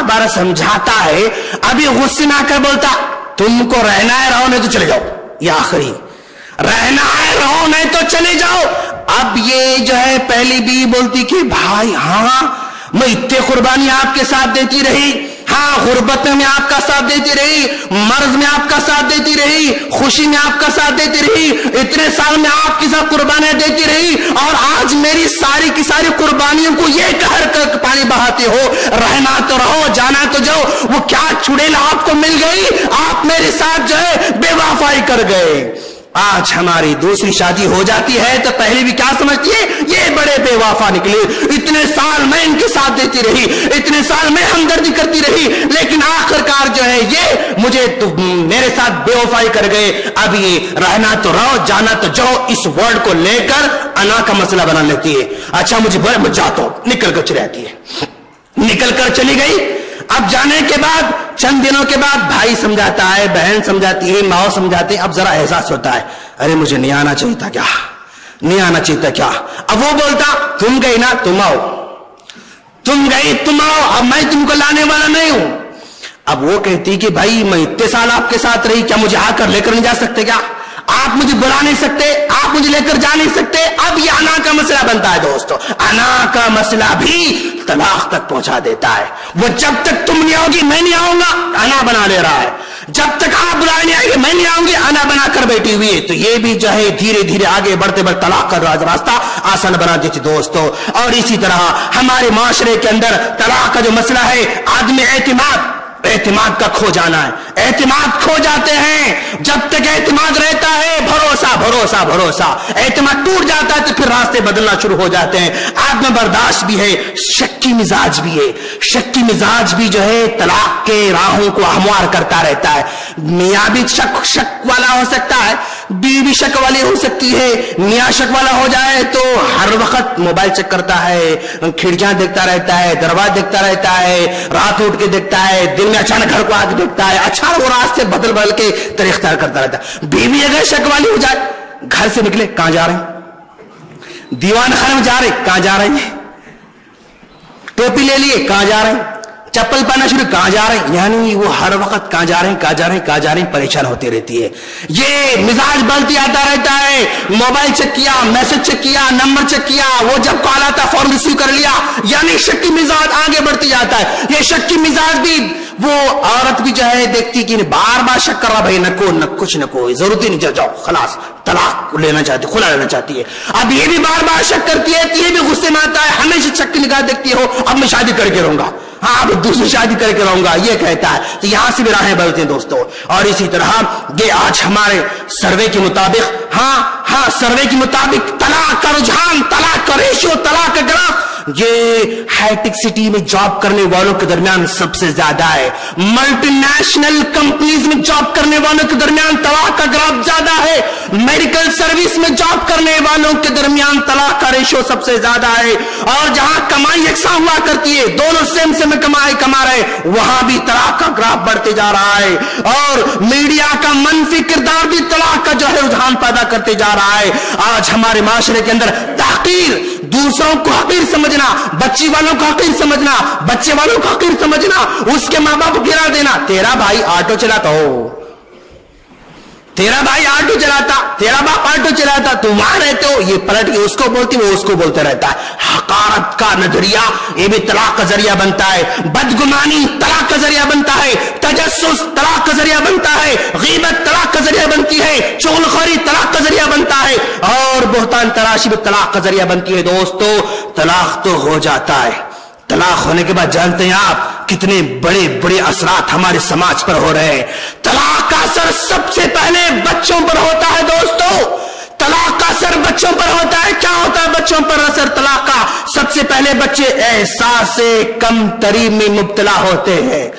بار سمجھاتا ہے. اب یہ غصے میں آ کر بولتا تم کو رہنا ہے رہو، نہیں تو چلے جاؤ. یہ آخری رہنا ہے رہو، نہیں تو چلے جاؤ. اب یہ جو ہے پہلی بھی بولتی کہ بھائی میں اتنے قربانی آپ کے ساتھ دیتی رہی، غربت میں آپ کا ساتھ دیتی رہی، مرض میں آپ کا ساتھ دیتی رہی، خوشی میں آپ کا ساتھ دیتی رہی، اتنے سال میں آپ کے ساتھ قربانیاں دیتی رہی، اور آج میری ساری کی ساری قربانیوں کو یہ کہہ کر پانی بہاتے ہو رہنا تو رہو، جانا تو جاؤ. وہ کیا چڑیل آپ کو مل گئی، آپ میرے ساتھ جو ہے بے وفائی کر گئے. آج ہماری دوسری شادی ہو جاتی ہے تو پہلے بھی کیا سمجھتی ہے، یہ بڑے بے وفا نکلے، اتنے سال میں ان کے ساتھ دیتی رہی، اتنے سال میں ہمدردی کرتی رہی، لیکن آخرکار جو ہے یہ مجھے میرے ساتھ بے وفائی کر گئے. اب یہ رہنا تو رہو، جانا تو جاؤ، اس ورڈ کو لے کر انا کا مسئلہ بنا لیتی ہے. اچھا مجھے جاتا ہوں، نکل کر چلی آتی ہے، نکل کر چلی گئی. اب جانے کے بعد چند دنوں کے بعد بھائی سمجھاتا ہے، بہن سمجھاتی ہے، ماں سمجھاتے ہیں. اب ذرا احساس ہوتا ہے، ارے مجھے نہیں آنا چاہیے تھا کیا، نہیں آنا چاہیے تھا کیا. اب وہ بولتا تم گئی نا، تم آؤ، تم گئی تم آؤ، اب میں تم کو لانے والا نہیں ہوں. اب وہ کہتی کہ بھائی میں اتنے سال آپ کے ساتھ رہی، کیا مجھے آ کر لے کر نہیں جا سکتے کیا، آپ مجھے بلا نہیں سکتے، آپ مجھے لے کر جا نہیں سکتے. اب یہ انا کا مسئلہ بنتا ہے دوستو. انا کا مسئلہ بھی طلاق تک پہنچا دیتا ہے. وہ جب تک تم نہیں آؤ گی میں نہیں آؤں گا، انا بنا لے رہا ہے. جب تک آپ بلائے نہیں آئے گے میں نہیں آؤں گی، انا بنا کر بیٹھی ہوئی ہے. تو یہ بھی جو ہے دھیرے دھیرے آگے بڑھتے طلاق کا راستہ آسان بنا دیتی دوستو. اور اسی طرح ہمارے معاشرے کے اندر طلاق کا جو مسئلہ ہے، آدمی اعتماد کا کھو جانا ہے. اعتماد کھو جاتے ہیں. جب تک اعتماد رہتا ہے بھروسہ اعتماد ٹوٹ جاتا ہے تو پھر راستے بدلنا شروع ہو جاتے ہیں. عدم برداشت بھی ہے، شکی مزاج بھی ہے. شکی مزاج بھی جو ہے طلاق کے راہوں کو ہموار کرتا رہتا ہے. میاں بھی شک والا ہو سکتا ہے، بیوی بھی شک والی ہو سکتی ہے. میاں شک والا ہو جائے تو ہر وقت موبائل چیک کرتا ہے، کھڑکیاں دیکھتا رہتا ہے، دروازہ دیکھتا رہتا ہے، رات اٹھ کے دیکھتا ہے، دن میں اچانک گھر کو آ کے دیکھتا ہے. اچھا وہ راستے بدل کے طریقہ اختیار کرتا رہتا ہے. بیوی اگر شک والی ہو جائے، گھر سے نکلے کہاں جا رہے ہیں، دیوان خانے میں جا رہے کہاں جا رہے ہیں، ٹوپی لے لیے کہاں جا رہے ہیں، چپل پہنا شروع کہاں جا رہے ہیں. یعنی وہ ہر وقت کہاں جا رہے ہیں پریشان ہوتی رہتی ہے. یہ مزاج بدلتی آتا رہتا ہے. موبائل چیک کیا، میسج چیک کیا، نمبر چیک کیا، وہ جب کال آتا فون ریسیو کر لیا. یعنی شکی مزاج آگے بڑھتی جاتا ہے. یہ شکی مزاج بھی وہ عورت بھی جو ہے دیکھتی کہ بار شک کر رہا، بھائی نہ کچھ نہ کوئی ضرورت ہی نہیں، جاؤ خلاص طلاق لینا چاہتی، کھلا لینا چاہتی ہے. اب یہ بھی بار شک کرتی ہے، یہ بھی غصے میں آتا ہے، ہمیشہ شک کی نگاہ دیکھتی ہو، اب میں شادی کر کے رہوں گا. हाँ अब दूसरी शादी करके रहूंगा, ये कहता है। तो यहां से भी राहें बदलते हैं दोस्तों। और इसी तरह ये आज हमारे सर्वे के मुताबिक, हाँ सर्वे के मुताबिक तलाक का रुझान, तलाक का रेशियो, तलाक का ग्राफ, ये हाईटेक सिटी में जॉब करने वालों के दरमियान सबसे ज्यादा है। मल्टीनेशनल कंपनीज में जॉब करने वालों के दरमियान तलाक का ग्राफ ज्यादा है। मेडिकल सर्विस में जॉब करने वालों के दरमियान तलाक का रेशियो सबसे ज्यादा है। और जहां कमाई यकसा हुआ करती है, दोनों सेम सेम कमाई कमा रहे, वहां भी तलाक का ग्राफ बढ़ते जा रहा है। और मीडिया का मनफी किरदार भी तलाक का जो है रुझान पैदा करते जा रहा है। आज हमारे माशरे के अंदर ताकीर, दूसरों को हकीर समझना, बच्ची वालों को हकीर समझना, बच्चे वालों को हकीर समझना, उसके मां बाप को गिरा देना। तेरा भाई ऑटो चलाता हो, तेरा भाई ऑटो चलाता, तेरा बाप ऑटो चलाता, तुम वहां रहते हो, ये पलट के उसको बोलती, वो उसको बोलते रहता है। हकारत का नजरिया ये भी तलाक का जरिया बनता है। बदगुमानी तलाक का जरिया बनता है। तजस्सुस तलाक का जरिया बनता है। गीबत तलाक का जरिया बनती है। चुगलखोरी तलाक का जरिया बनता है। और बोहतान तराशी भी तलाक का जरिया बनती है। दोस्तों तलाक तो हो जाता है, तलाक होने के बाद जानते हैं आप कितने बड़े बड़े असरात हमारे समाज पर हो रहे हैं। तलाक का असर सबसे पहले बच्चों पर होता है दोस्तों। तलाक का असर बच्चों पर होता है। क्या होता है बच्चों पर असर तलाक का? सबसे पहले बच्चे एहसास कमतरी में मुब्तला होते हैं।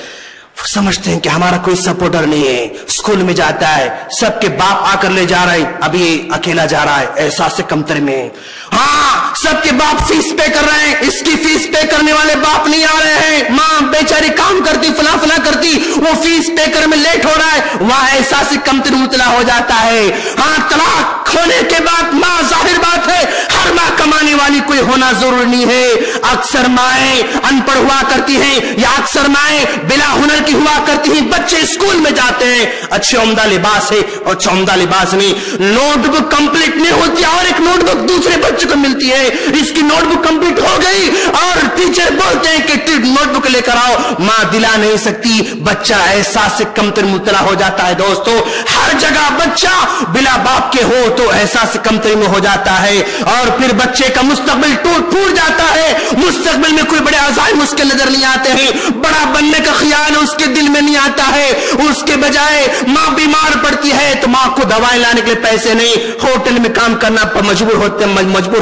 समझते हैं कि हमारा कोई सपोर्टर नहीं है। स्कूल में जाता है, सबके बाप आकर ले जा रहे हैं, अभी अकेला जा रहा है, एहसास से कमतर में। हाँ सबके बाप फीस पे कर रहे हैं, इसकी फीस पे करने वाले बाप नहीं आ रहे हैं। माँ बेचारी काम करती, फला फला करती, वो फीस पे करने में लेट हो रहा है, वहां एहसास से कमतर मुतला हो जाता है। हाँ तलाक होने के बाद माँ, जाहिर बात है हर माँ कमाने वाली कोई होना जरूरी नहीं है। अक्सर माएँ अनपढ़ हुआ करती हैं, या अक्सर माएँ बिना हुनर की हुआ करती हैं। बच्चे स्कूल में जाते हैं, अच्छे उम्दा लिबास है और चौमदा लिबास नहीं, नोटबुक कंप्लीट नहीं होती और एक नोटबुक दूसरे बच्चे को मिलती है। इसकी नोटबुक कंप्लीट हो गई और टीचर बोलते हैं कि नोटबुक लेकर आओ, मां दिला नहीं सकती, बच्चा एहसास से कमतर मुतला हो जाता है। दोस्तों हर जगह बच्चा बिना बाप के हो तो एहसास कमतरी में हो जाता है और फिर बच्चे का मुस्तकबिल टूट फूट जाता है। मुस्तकबिल में कोई बड़े अज़ाइम उसके नजर नहीं आते हैं, बड़ा बनने का ख्याल उसके दिल में नहीं आता है। उसके बजाय मां बीमार पड़ती है तो मां को दवाएं लाने के लिए पैसे नहीं, होटल में काम करना पर मजबूर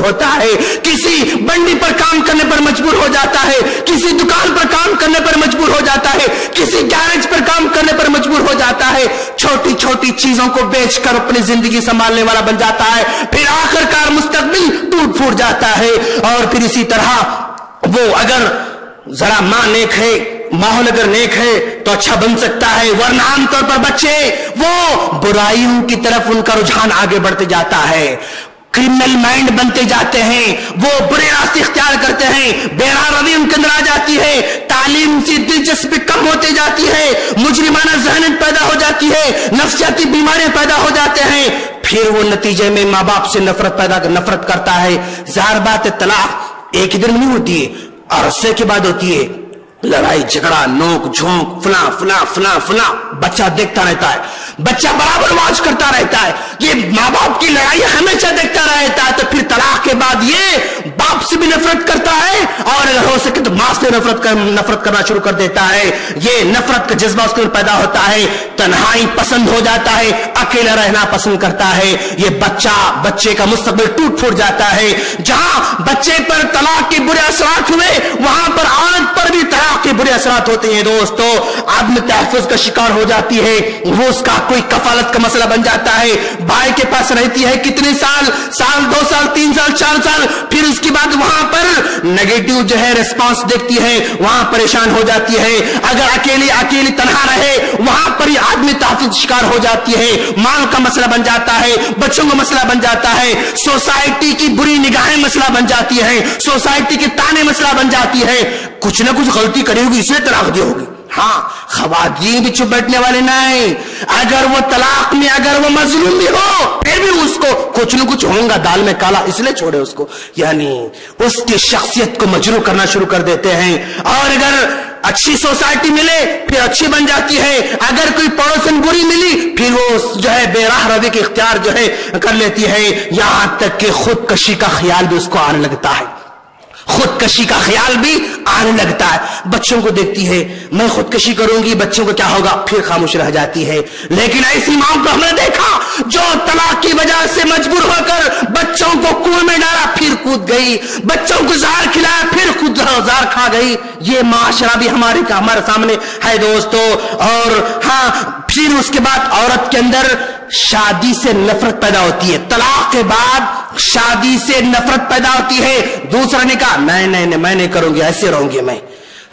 होता है, किसी बंडी पर काम करने पर मजबूर हो जाता है, किसी दुकान पर काम करने पर मजबूर हो जाता है, किसी गैरेज पर काम करने पर मजबूर हो जाता है। छोटी छोटी चीजों को बेचकर अपनी जिंदगी संभालने वाला बन जाता है। फिर आखिरकार मुस्तकबिल टूट फूट जाता है। और फिर इसी तरह वो अगर जरा मां नेक है, माहौल अगर नेक है तो अच्छा बन सकता है, वरना आमतौर पर बच्चे वो बुराइयों की तरफ उनका रुझान आगे बढ़ते जाता है। क्रिमिनल माइंड बनते जाते हैं, वो बुरे रास्ते इख्तियार करते हैं, बेरारवी उनके अंदर आ जाती है, तालीम से दिलचस्पी कम होते जाती है, मुजरिमाना ज़हन पैदा हो जाती है, नफ्सियाती बीमारियां पैदा हो जाते हैं। फिर वो नतीजे में माँ बाप से नफरत करता है। ज़ाहिर बात है तलाक एक ही दिन नहीं होती है, अरसे के बाद होती है। लड़ाई झगड़ा नोक झोंक फला फला फला फला, बच्चा देखता रहता है, बच्चा बराबर वाच करता रहता है, ये माँ बाप की लड़ाई हमेशा देखता रहता है। तो फिर तलाक के बाद ये बाप से भी नफरत करता है और अगर हो सके तो माँ से नफरत करना शुरू कर देता है। ये नफरत का जज्बा उसके अंदर पैदा होता है, तन्हाई पसंद हो जाता है, अकेला रहना पसंद करता है। ये बच्चे का मुस्तकबिल टूट फूट जाता है। जहां बच्चे पर तलाक के बुरे असरात हुए वहां पर औरत पर भी तलाक के बुरे असरात होते हैं। दोस्तों आदमी तहफ़्फ़ुज़ का शिकार हो जाती है, वो उसका कोई कफालत का मसला बन जाता है। भाई के पास रहती है कितने साल 2 साल 3 साल 4 साल, फिर उसके बाद वहां पर नेगेटिव जो है रिस्पांस देखती है, वहां परेशान हो जाती है। अगर अकेली तन्हा रहे वहां पर ही आदमी तहफ़्फ़ुज़ शिकार हो जाती है, माल का मसला बन जाता है, बच्चों का मसला बन जाता है, सोसाइटी की बुरी निगाहें मसला बन जाती है, सोसाइटी के ताने मसला बन जाती है। कुछ ना कुछ गलती करी होगी इसलिए तलाक दी होगी। हाँ खवातीन भी चुप बैठने वाले नहीं, अगर वो तलाक में अगर वो मजलूम भी हो फिर भी उसको कुछ न कुछ होगा, दाल में काला इसलिए छोड़े उसको, यानी उसकी शख्सियत को मजरूह करना शुरू कर देते हैं। और अगर अच्छी सोसाइटी मिले फिर अच्छी बन जाती है, अगर कोई पड़ोसन बुरी मिली फिर वो जो है बेराह रवि के इख्तियार जो है कर लेती है, यहां तक कि खुदकशी का ख्याल भी उसको आने लगता है। خودکشی کا خیال بھی آنے لگتا ہے. بچوں کو دیکھتی ہے میں خودکشی کروں گی بچوں کو کیا ہوگا, پھر خاموش رہ جاتی ہے. لیکن ایسی ماں کو ہم نے دیکھا جو طلاق کی وجہ سے مجبور ہو کر بچوں کو کنویں میں ڈالا پھر کود گئی, بچوں کو زہر کھلایا پھر خود زہر کھا گئی. یہ معاشرہ بھی ہمارے سامنے ہے دوستو. اور ہاں پھر اس کے بعد عورت کے اندر شادی سے نفرت پیدا ہوتی ہے. طلاق کے بعد شادی سے نفرت پیدا ہوتی ہے. دوسرا نکاح نہیں میں نہیں کروں گی, ایسے رہوں گی میں.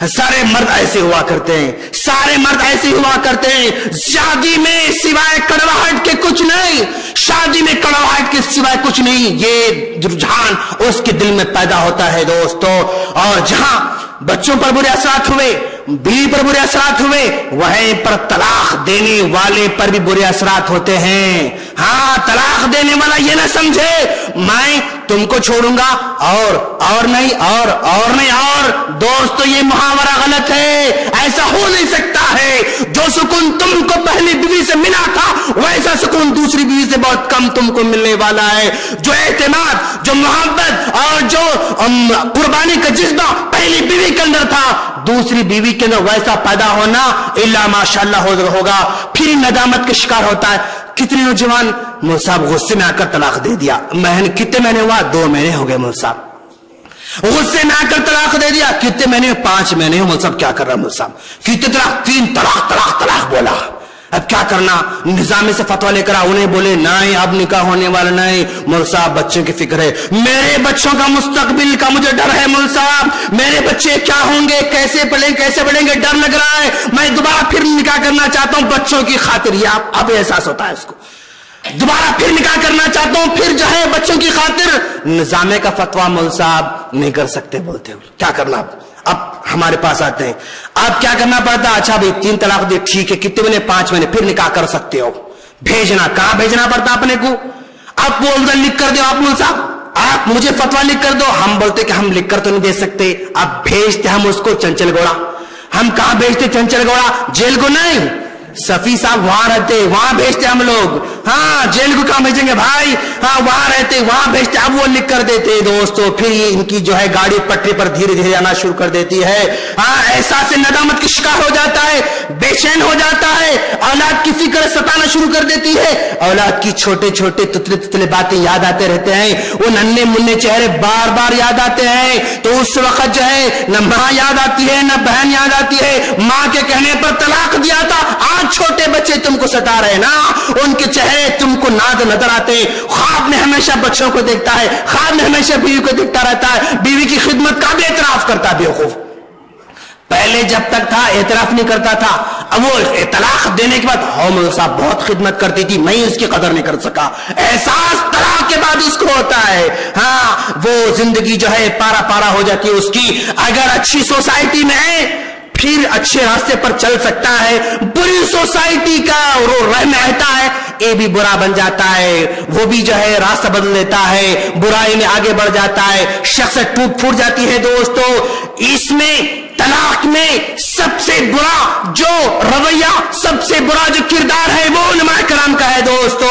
سارے مرد ایسے ہوا کرتے ہیں, سارے مرد ایسے ہوا کرتے ہیں. شادی میں سوائے کڑواہٹ کے کچھ نہیں, شادی میں کڑواہٹ کے سوائے کچھ نہیں. یہ رجحان اس کے دل میں پیدا ہوتا ہے دوستو. اور جہاں بچوں پر برے اثرات ہوئے, بیوی پر برے اثرات ہوئے, وہیں پر طلاق دینے والے پر بھی برے اثرات ہوتے ہیں. ہاں طلاق دینے والا یہ نہ سمجھے میں تم کو چھوڑوں گا اور نہیں اور نہیں اور. دوستو یہ محاورہ غلط ہے, ایسا ہو نہیں سکتا ہے. جو سکون تم کو پہلی بیوی سے ملا تھا ویسا سکون دوسری بیوی سے بہت کم تم کو ملنے والا ہے. جو اعتماد, جو محبت اور جو قربانی کا جذبہ پہلی بیوی کے اندر تھا دوسری بیوی کے اندر ویسا پیدا ہونا الا ماشاءاللہ ہوگا. پھر ندامت کا شکار ہوتا ہے. کتنے نوجوان مول صاحب غصے میں آ کر طلاق دے دیا, کتنے مہینے ہوا, 2 مہینے ہو گئے مول صاحب. غصے میں آ کر طلاق دے دیا, کتنے مہینے, 5 مہینے مول صاحب. کیا کر رہا مول صاحب, کتنے طلاق, 3 طلاق بولا. اب کیا کرنا, نظام سے فتویٰ لے کر انہیں بولے نہیں اب نکاح ہونے والا نہیں. مول صاحب بچوں کی فکر ہے, میرے بچوں کا مستقبل کا مجھے ڈر ہے مول صاحب. میرے بچے کیا ہوں گے, کیسے پڑھیں گے, ڈر لگ رہا ہے. میں دوبارہ پھر نکاح کرنا چاہتا ہوں بچوں کی خاطر. یہ اب احساس ہوتا ہے اس کو, دوبارہ پھر نکاح کرنا چاہتا ہوں پھر جو ہے بچوں کی خاطر. نظام کا فتویٰ مول صاحب نہیں کر سکتے, بولتے کیا کرنا. اب ہمارے پاس آتے ہیں, اب کیا کرنا پڑتا, اچھا بھائی 3 طلاق دے, ٹھیک ہے, کتنے مہینے, 5 مہینے, پھر نکاح کر سکتے ہو. بھیجنا کہاں بھیجنا پڑتا اپنے کو, آپ وہ لکھ کر دو, آپ مول صاحب آپ مجھے فتویٰ لکھ کر دو. ہم بولتے کہ ہم لکھ کر تو نہیں دے سکتے. اب بھیجتے ہم اس کو چنچل گوڑا. ہم کہاں بھیجتے چنچل گوڑا, جیل کو نہیں. صفی صاحب وہاں رہتے, وہاں بھیجتے ہم لوگ. ہاں جیل کو کہاں بھیجیں گے بھائی, ہاں وہاں رہتے وہاں بھیجتے. اب وہ لکھ کر دیتے دوستو, پھر ان کی جو ہے گاڑی پٹری پر دھیرے دھیرے آنا شروع کر دیتی ہے. ہاں احساس ندامت کا شکار ہو جاتا ہے, بے چین ہو جاتا ہے, اولاد کی فکر ستانا شروع کر دیتی ہے. اولاد کی چھوٹے چھوٹے تتلے باتیں یاد آتے رہتے ہیں, وہ ننھے منھے چہرے بار بار یاد آتے ہیں. تو اس وقت جو ہے نہ ماں یاد آتی ہے نہ بہن یاد آتی ہے. ماں کے کہنے پر طلاق دیا تھا, آج چھوٹے بچے تم کو ستا رہے نا, ان کے چہرے تم کو نظر آتے ہیں. خواب میں ہمیشہ بچوں کو دیکھتا ہے, خواب میں ہمیشہ بیوی کو دیکھتا رہتا ہے, بیوی کی خدمت کا بھی اعتراف کرتا. بیوقوف پہلے جب تک تھا اعتراف نہیں کرتا تھا, اب وہ طلاق دینے کے بعد مول صاحب بہت خدمت کرتی تھی, میں اس کی قدر نہیں کر سکا. احساس طلاق کے بعد اس کو ہوتا ہے. ہاں وہ زندگی جو ہے پارا پارا ہو جاتی ہے اس کی. اگر اچھی سوسائٹی میں ہے پھر اچھے راستے پر چل سکتا ہے, بری سوسائٹی کا رہنا رہتا ہے یہ بھی برا بن جاتا ہے, وہ بھی جو ہے راستہ بدل لیتا ہے, برائی میں آگے بڑھ جاتا ہے, شخصیت ٹوٹ پھوٹ جاتی ہے. دوستو اس میں طلاق میں سب سے برا جو رویہ, سب سے برا جو کردار ہے وہ علماء کرام کا ہے. دوستو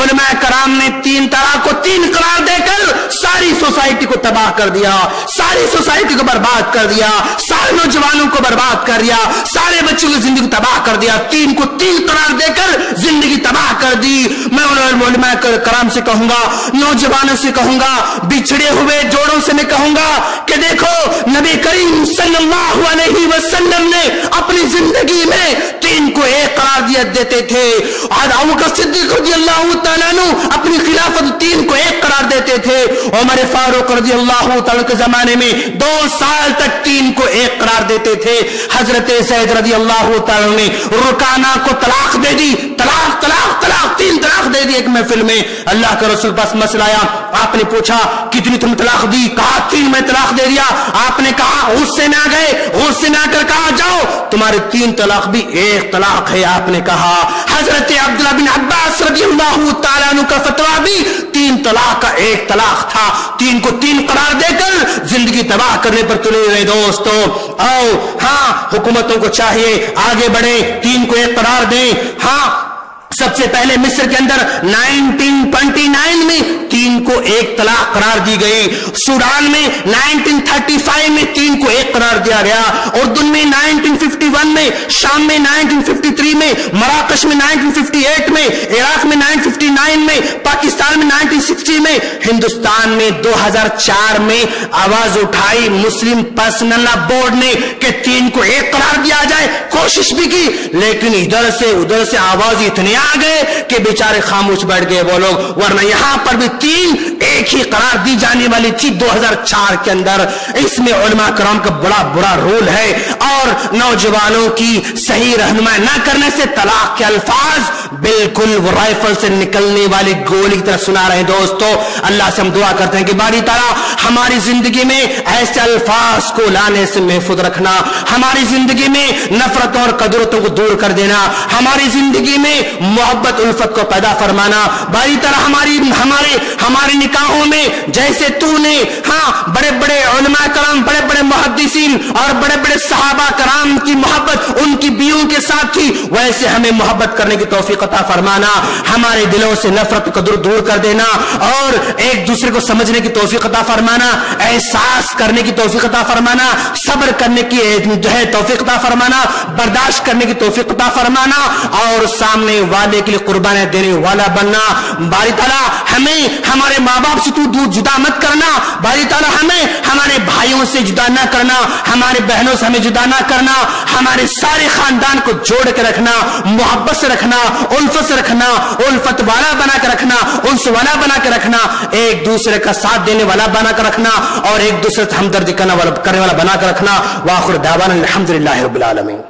علماء کرام نے 3 طلاق کو 3 قرار دے کر ساری سوسائٹی کو تباہ کر دیا, ساری سوسائٹی کو برباد کر دیا, سارے نوجوانوں کو برباد کر دیا, سارے بچوں کی زندگی تباہ کر دیا. 3 کو 3 قرار دے کر زندگی تباہ کر دی. میں علماء کرام سے کہوں گا, نوجوانوں سے کہوں گا, بچھڑے ہوئے جوڑوں سے میں کہوں گا کہ دیکھو نبی کریم صلی اللہ علیہ وسلم نے اپنی زندگی میں 3 کو 1 قرار دیتے تھے. ابو بکر صدیق رضی اللہ تعالیٰ عنہ اپنی خلافت 3 کو 1 قرار دیتے تھے. عمر فاروق رضی اللہ تعالیٰ کے زمانے میں 2 سال تک 3 کو 1 قرار دیتے تھے. حضرت سید رضی اللہ تعالیٰ نے رکانہ کو طلاق دے دی, طلاق طلاق طلاق 3 طلاق دے دی ایک محفل میں. اللہ کے رسول پاس مسئلہ آیا, آپ نے پوچھا کتنی تم طلاق دی, کہا 3 میں طلاق دے دیا. آپ نے کہا غصے میں آ گئے, غصے میں آ کر کہا جاؤ تمہارے 3 طلاق بھی 1 طلاق ہے. آپ نے کہا حضرت عبداللہ بن عباس رضی اللہ تعالیٰ عنہ کا فتویٰ بھی 3 طلاق کا 1 طلاق تھا. 3 کو 3 قرار دے کر زندگی تباہ کرنے پر تلے ہوئے. دوستو ہاں حکومتوں کو چاہیے آگے بڑھیں, 3 کو 1 قرار دیں. ہاں سب سے پہلے مصر کے اندر 1929 میں 3 کو 1 طلاق قرار دی گئی. سوڈان میں 1935 میں 3 کو 1 قرار دیا گیا. اردن میں 1951 میں, شام میں 1953 میں, مراکش میں 1958 میں, عراق میں 1959 میں, پاکستان میں 1960 میں, ہندوستان میں 2004 میں آواز اٹھائی مسلم پرسنل لا بورڈ نے کہ 3 کو 1 قرار دیا جائے. کوشش بھی کی لیکن ادھر سے ادھر سے آواز اتنے آ گئے کہ بیچارے خاموش بیٹھ گئے وہ لوگ, ورنہ یہاں پر بھی 3 ایک ہی قرار دی جانے والی تھی 2004 کے اندر. اس میں علماء کرام کا بڑا برا رول ہے اور نوجوانوں کی صحیح رہنمائی نہ کرنے سے طلاق کے الفاظ بالکل وہ رائفل سے نکلنے والی گولی کی طرح سنا رہے ہیں. دوستو اللہ سے ہم دعا کرتے ہیں کہ باری تعالیٰ ہماری زندگی میں ایسے الفاظ کو لانے سے محفوظ رکھنا, ہماری زندگی میں نفرتوں اور قدرتوں کو دور کر دینا, ہماری زندگی میں محبت الفت کو پیدا فرمانا. باری تعالیٰ ہمارے نکاحوں میں جیسے تو نے بڑے بڑے علماء کرام, بڑے بڑے محدثین اور بڑے بڑے صحابہ کرام کی محبت ان کی بیویوں کے ساتھ تھی, ویسے ہمیں محبت کرنے کی توفیق عطا فرمانا, ہمارے دلوں سے نفرت کو دور کر دینا اور ایک دوسرے کو سمجھنے کی توفیق عطا فرمانا, احساس کرنے کی توفیق عطا فرمانا, صبر کرنے کی جو ہے توفیق عطا فرمانا, برداشت کرنے کی توفیق عطا فرمانا اور سامنے والے کے لیے قربانیاں دینے والا بننا. باری تعالیٰ ہمیں ہمارے ماں باپ سے تو دور جدا مت کرنا, باری تعالیٰ ہمیں ہمارے بھائیوں سے جدا نہ کرنا, ہمارے بہنوں سے ہمیں جدا نہ کرنا, ہمارے سارے خاندان کو جوڑ کے رکھنا, محبت سے رکھنا, الفت سے رکھنا, الفت والا بنا کے رکھنا, انس والا بنا کے رکھنا, ایک دوسرے کا ساتھ دینے والا بنا کے رکھنا اور ایک دوسرے سے ہمدردی کرنے والا بنا کے رکھنا. وآخر دعوانا الحمدللہ رب العالمین.